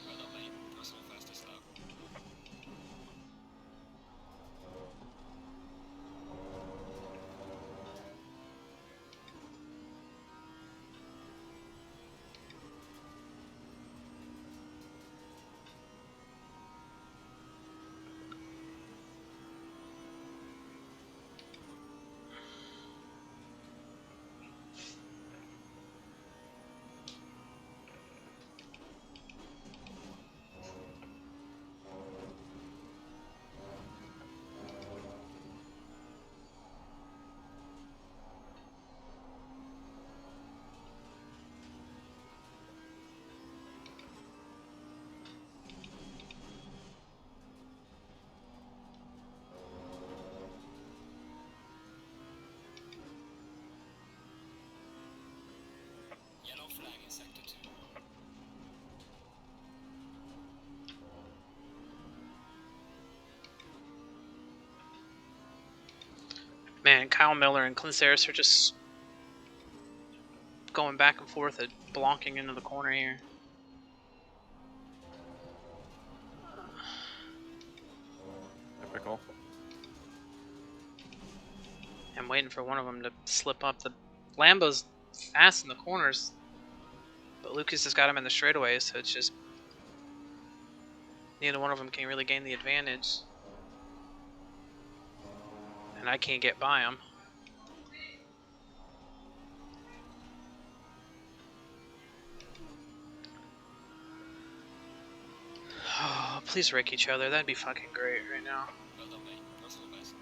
Well done, mate. Personal fastest lap. Yellow flag in sector 2. Man, Kyle Miller and Clint Saris are just going back and forth and blonking into the corner here. Typical. I'm waiting for one of them to slip up. The Lambo's fast in the corners, but Lucas has got him in the straightaways, so it's just neither one of them can really gain the advantage. And I can't get by him. Oh, please wreck each other. That'd be fucking great right now. Well done, mate. Personal best.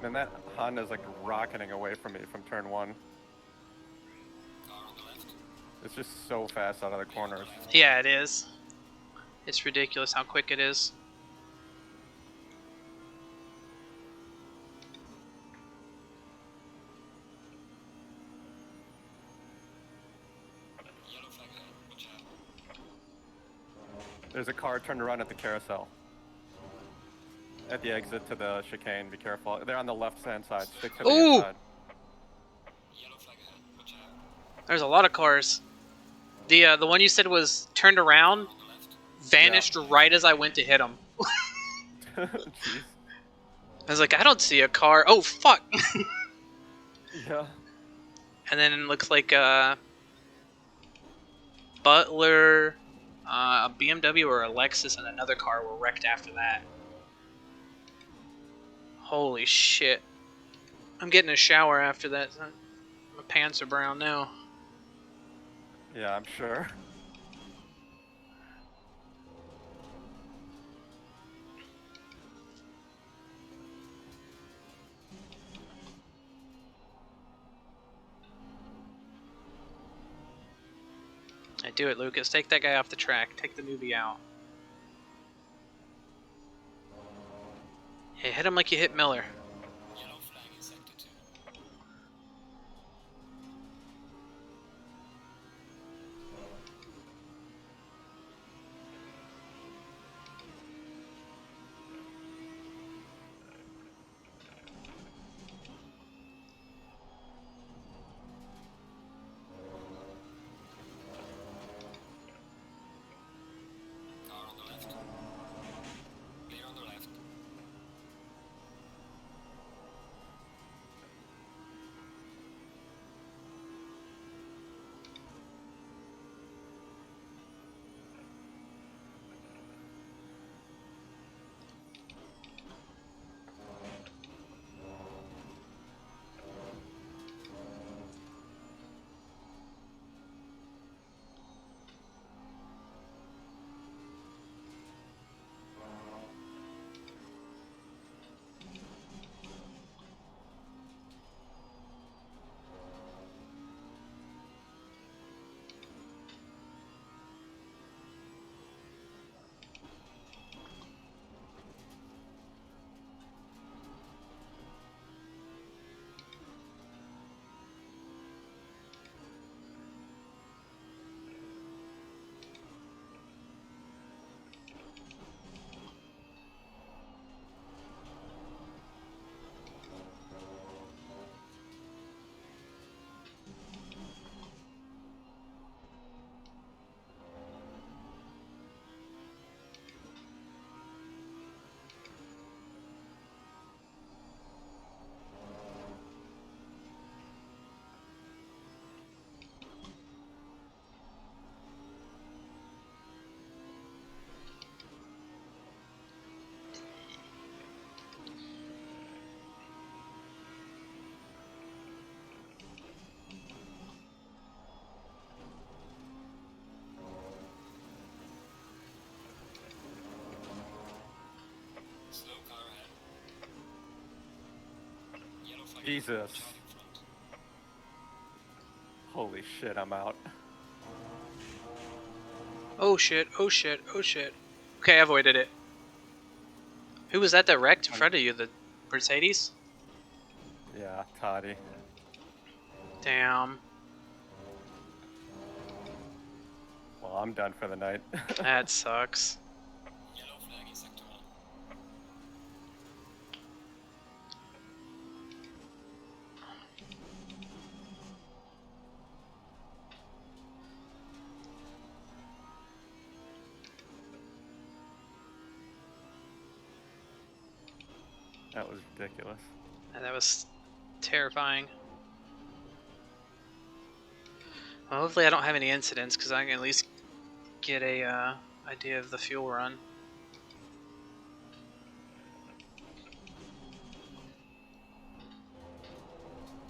And that Honda's like rocketing away from me from turn 1. Car on the left. It's just so fast out of the corners. Yeah, it is. It's ridiculous how quick it is. Yellow flag ahead. Watch out. There's a car turned around at the carousel. At the exit to the chicane, be careful. They're on the left-hand side. Stick to the Ooh! inside. Yellow flag ahead. Watch out. There's a lot of cars. The one you said was turned around, On the left. vanished right as I went to hit him. Jeez. I was like, I don't see a car. Oh, fuck! Yeah. And then it looks like Butler, a BMW or a Lexus and another car were wrecked after that. Holy shit. I'm getting a shower after that. My pants are brown now. Yeah, I'm sure. I do it, Lucas. Take that guy off the track. Take the newbie out. Hey, hit him like you hit Miller. Yellow flag in sector 2. Car on the left. Clear on the left. Jesus. Charging front. Holy shit, I'm out. Oh shit, oh shit, oh shit. Okay, I avoided it. Who was that wrecked in front of you? The Mercedes? Yeah, Toddy. Damn. Well, I'm done for the night. That sucks. Yellow flag in sector 1. That was ridiculous. That was terrifying. Well, hopefully I don't have any incidents, because I can at least get a idea of the fuel run.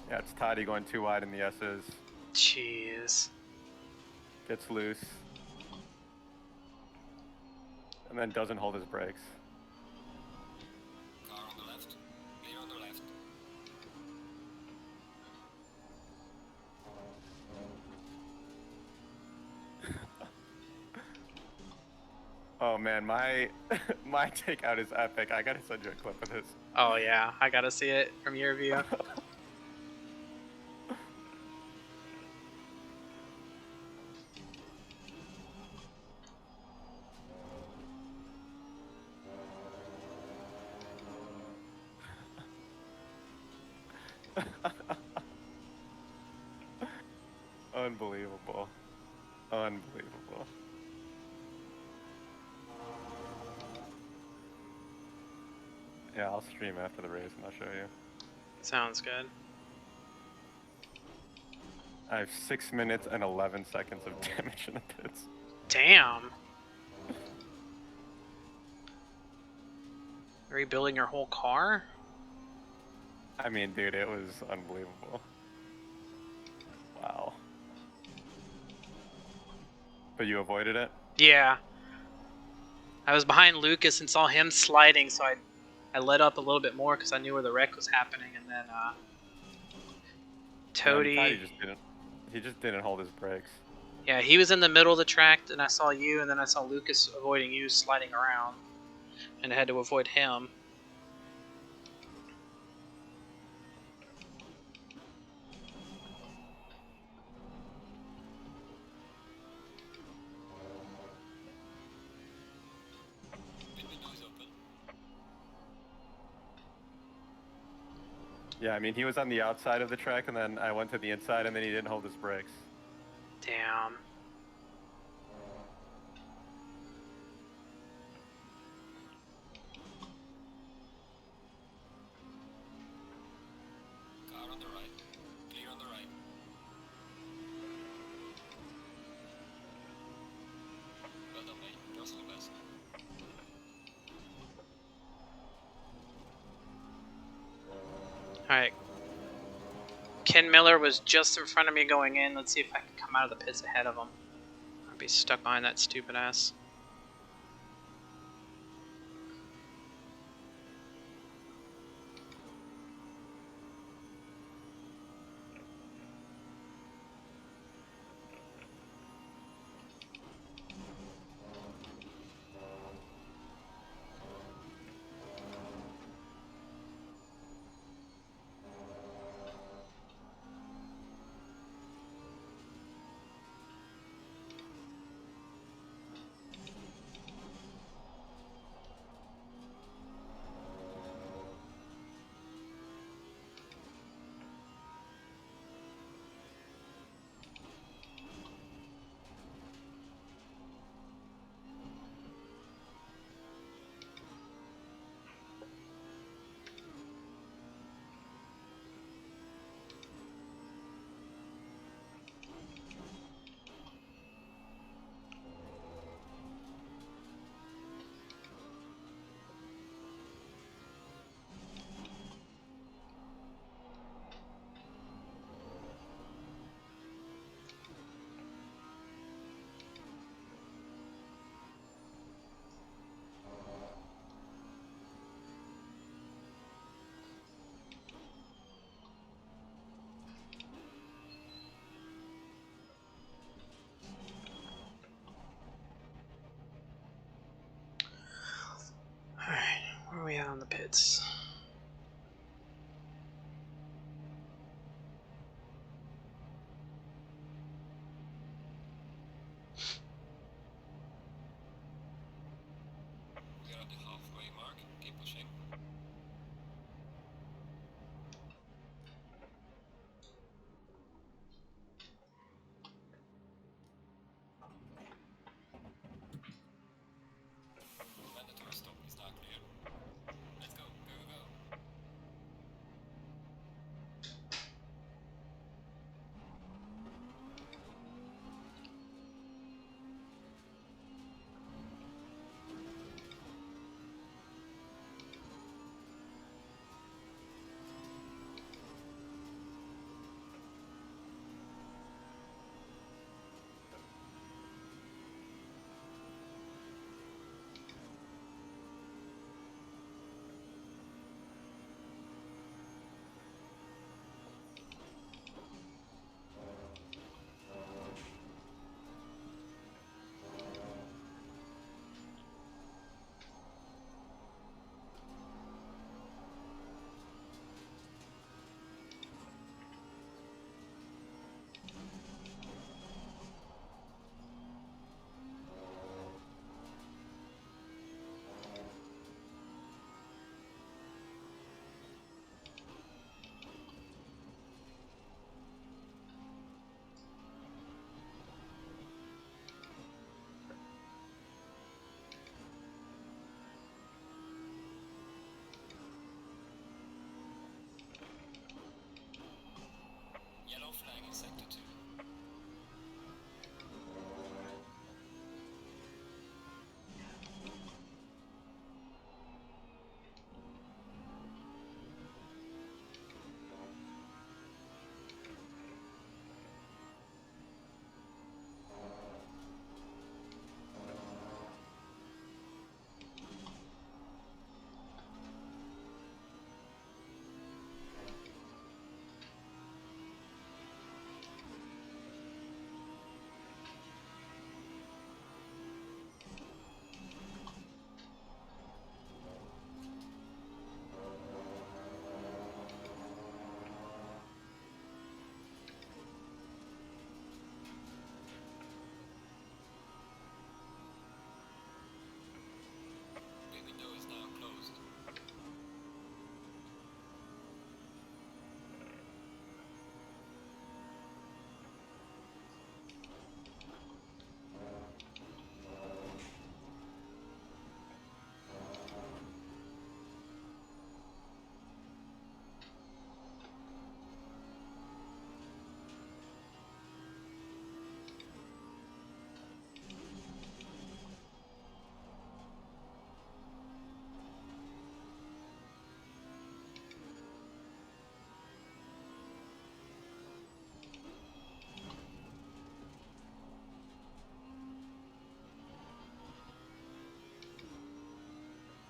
Yeah, it's Toddy going too wide in the S's. Jeez. Gets loose. And then doesn't hold his brakes. Car on the left. Clear on the left. Oh man, my my takeout is epic. I gotta send you a clip of this. Oh yeah, I gotta see it from your view. Unbelievable. Unbelievable. Yeah, I'll stream after the race and I'll show you. Sounds good. I have 6 minutes and 11 seconds of damage in the pits. Damn. Rebuilding your whole car? I mean, dude, it was unbelievable. Wow. But you avoided it? Yeah. I was behind Lucas and saw him sliding, so I let up a little bit more because I knew where the wreck was happening, and then Toady. Yeah, he just didn't hold his brakes. Yeah, he was in the middle of the track, and I saw you, and then I saw Lucas avoiding you, sliding around, and I had to avoid him. Pit window is open. Yeah, I mean, he was on the outside of the track, and then I went to the inside, and then he didn't hold his brakes. Damn. Car on the right. Clear on the right. Well done, mate. Personal best. Alright. Ken Miller was just in front of me going in. Let's see if I can come out of the pits ahead of him. I'd be stuck behind that stupid ass.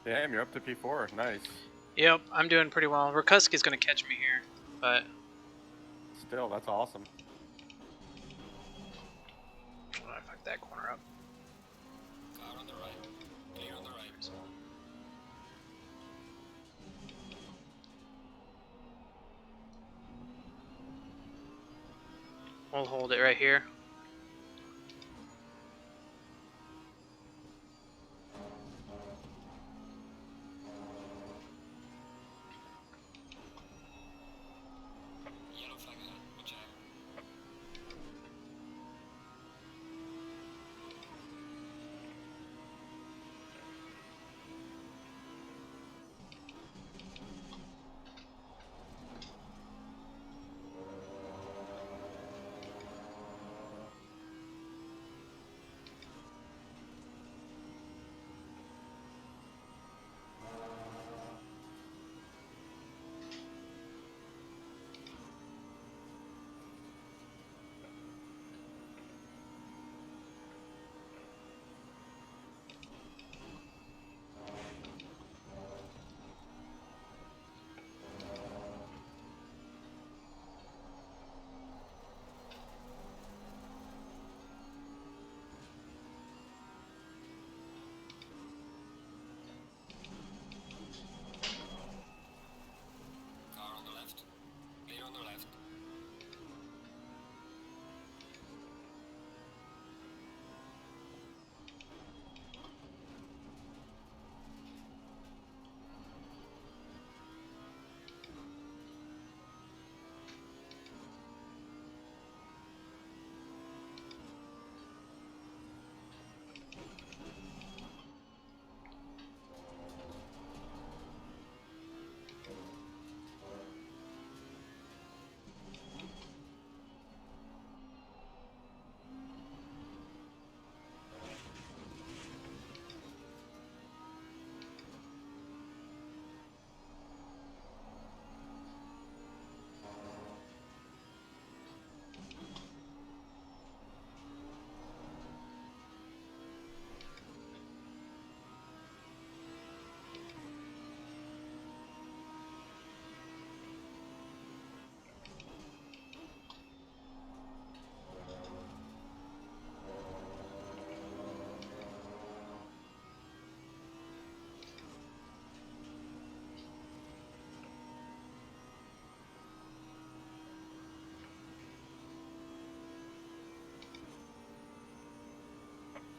Damn, you're up to P4. Nice. Yep, I'm doing pretty well. Rakuski's gonna catch me here, but Still, that's awesome. oh, I fucked that corner up. Car on the right. Clear on the right. We'll hold it right here. Yellow flag ahead. Watch out. Car on the left. Clear on the left.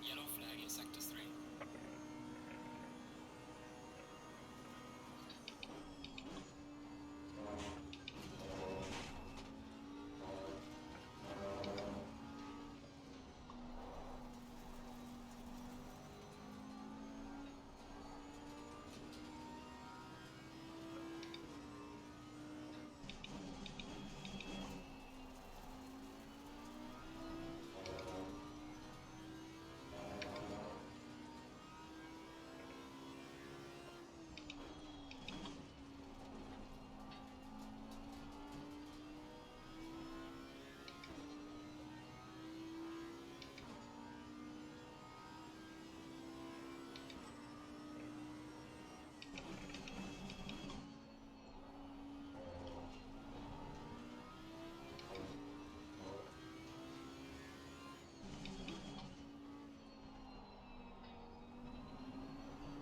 Yellow flag in sector 3.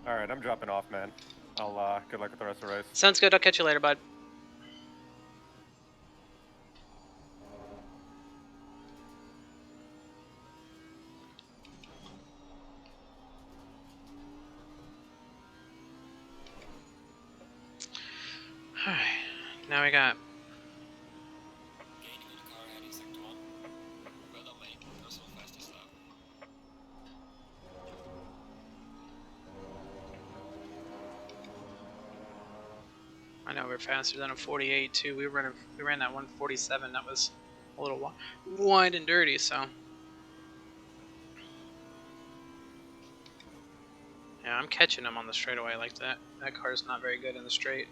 All right, I'm dropping off, man. I'll good luck with the rest of the race. Sounds good. I'll catch you later, bud. Alright, now we got Gaining on the car ahead in sector 1. Well done, mate. Personal fastest lap. I know we're faster than a 48 too. We ran that 147. That was a little wide and dirty. So yeah, I'm catching them on the straightaway like that. That car's not very good in the straight.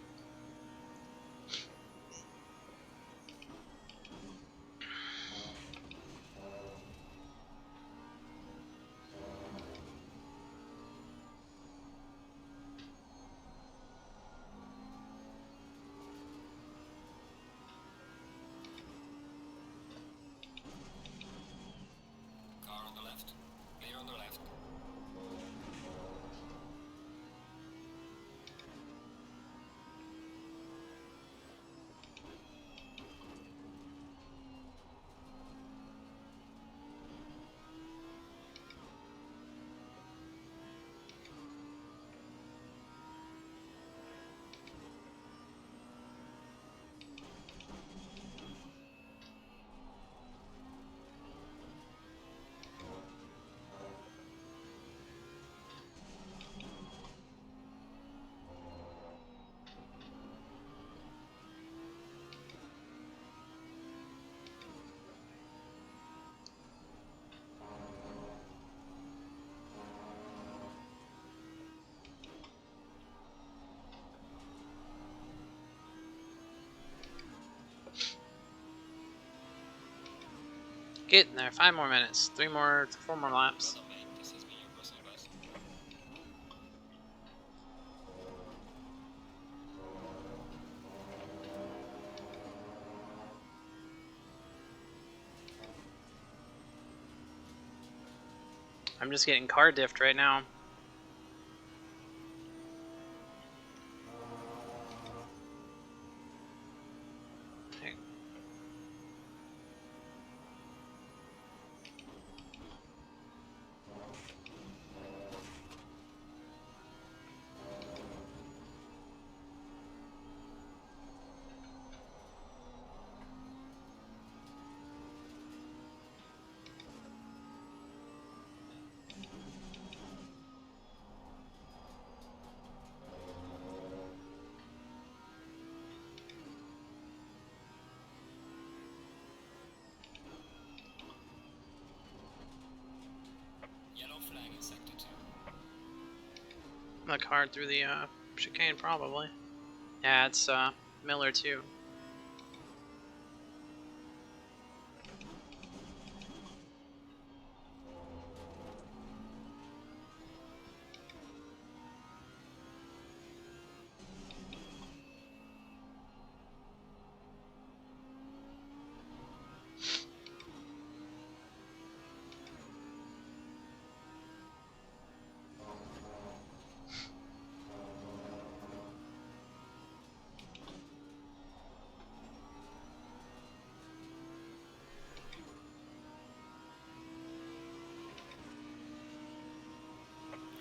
left. Clear on the left. Getting there. 5 more minutes. 4 more laps. Well done, mate. This has been your personal best. I'm just getting car diffed right now. Okay. Yellow flag in sector 2. Look hard through the chicane, probably. Yeah, it's Miller too.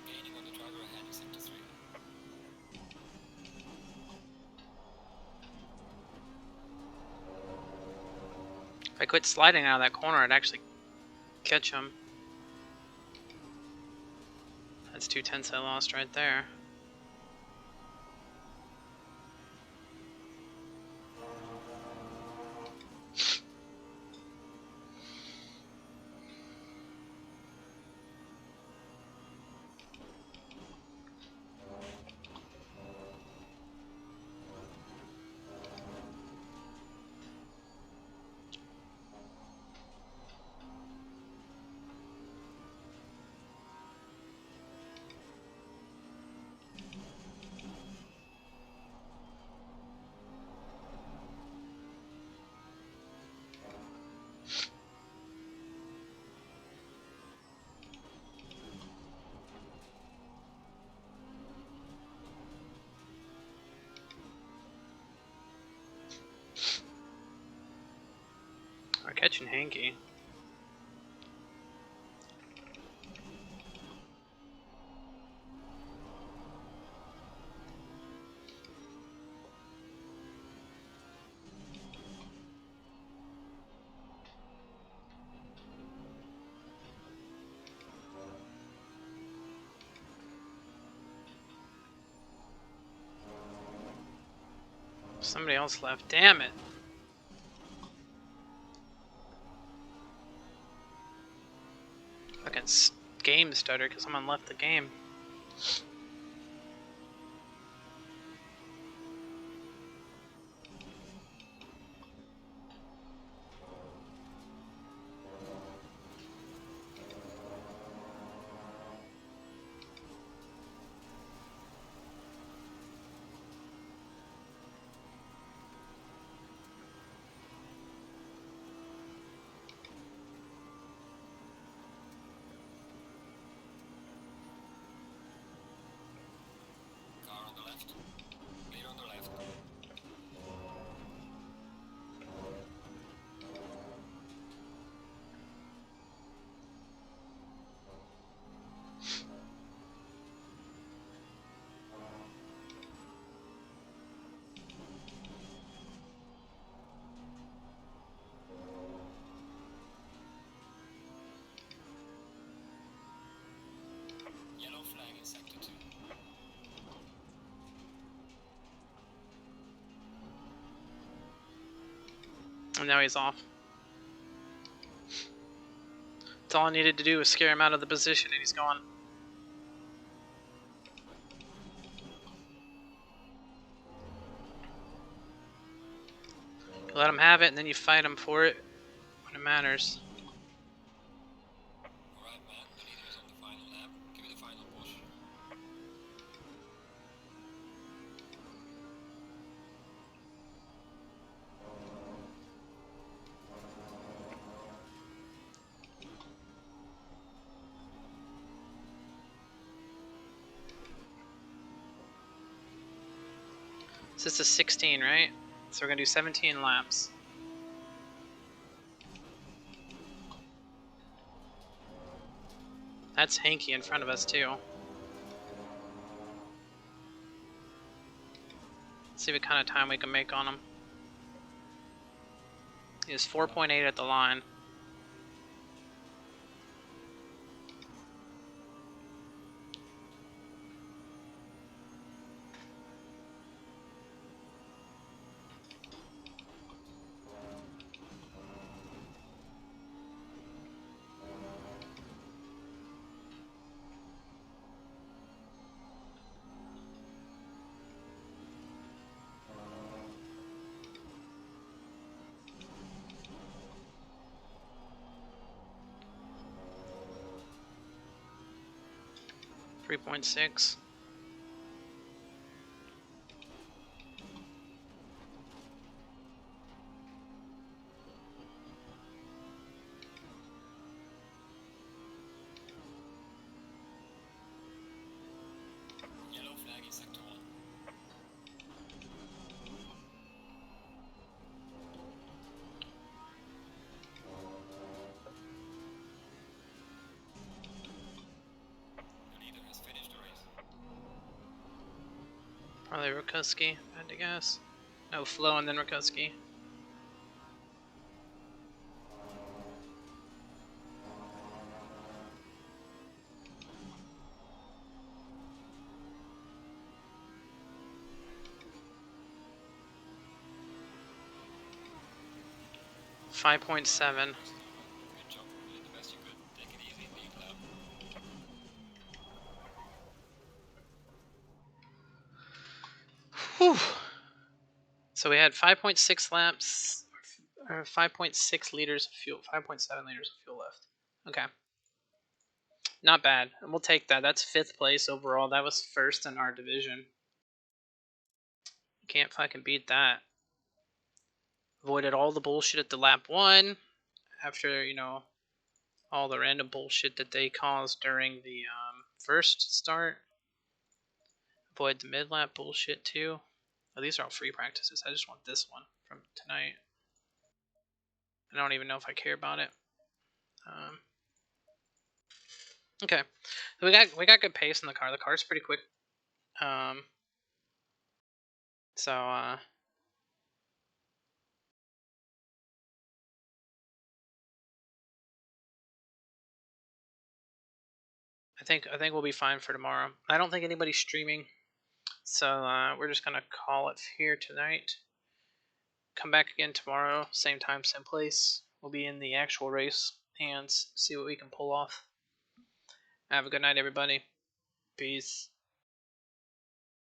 Gaining on the driver ahead in sector 3. If I quit sliding out of that corner, I'd actually catch him. That's 2 tenths I lost right there. We're catching Hanky. Somebody else left. Damn it. Fucking game stutter because someone left the game. And now he's off. That's all I needed to do was scare him out of the position and he's gone. You let him have it and then you fight him for it when it matters. Alright, man, the leader is on the final lap. Give it a final push. 'This is 16, right? So we're gonna do 17 laps. That's Hanky in front of us too. Let's see what kind of time we can make on him. He is 4.8 at the line. .6. Yellow flag in sector 1. The leader has finished the race. Probably Rikuski, I had to guess. No, Flo and then Rikuski. .7. Good job. You did the best you could. Take it easy, lead lap. Whew. So we had 5.6 laps, or 5.6 liters of fuel, 5.7 liters of fuel left. Okay. Not bad. We'll take that. That's 5th place overall. That was 1st in our division. Can't fucking beat that. Avoided all the bullshit at the lap 1 after, you know, all the random bullshit that they caused during the first start. Avoid the mid-lap bullshit too. Oh, these are all free practices. I just want this one from tonight. I don't even know if I care about it. Okay, so we got good pace in the car. The car's pretty quick. I think we'll be fine for tomorrow. I don't think anybody's streaming, so we're just gonna call it here tonight. Come back again tomorrow, same time, same place. We'll be in the actual race and see what we can pull off. Have a good night, everybody. Peace.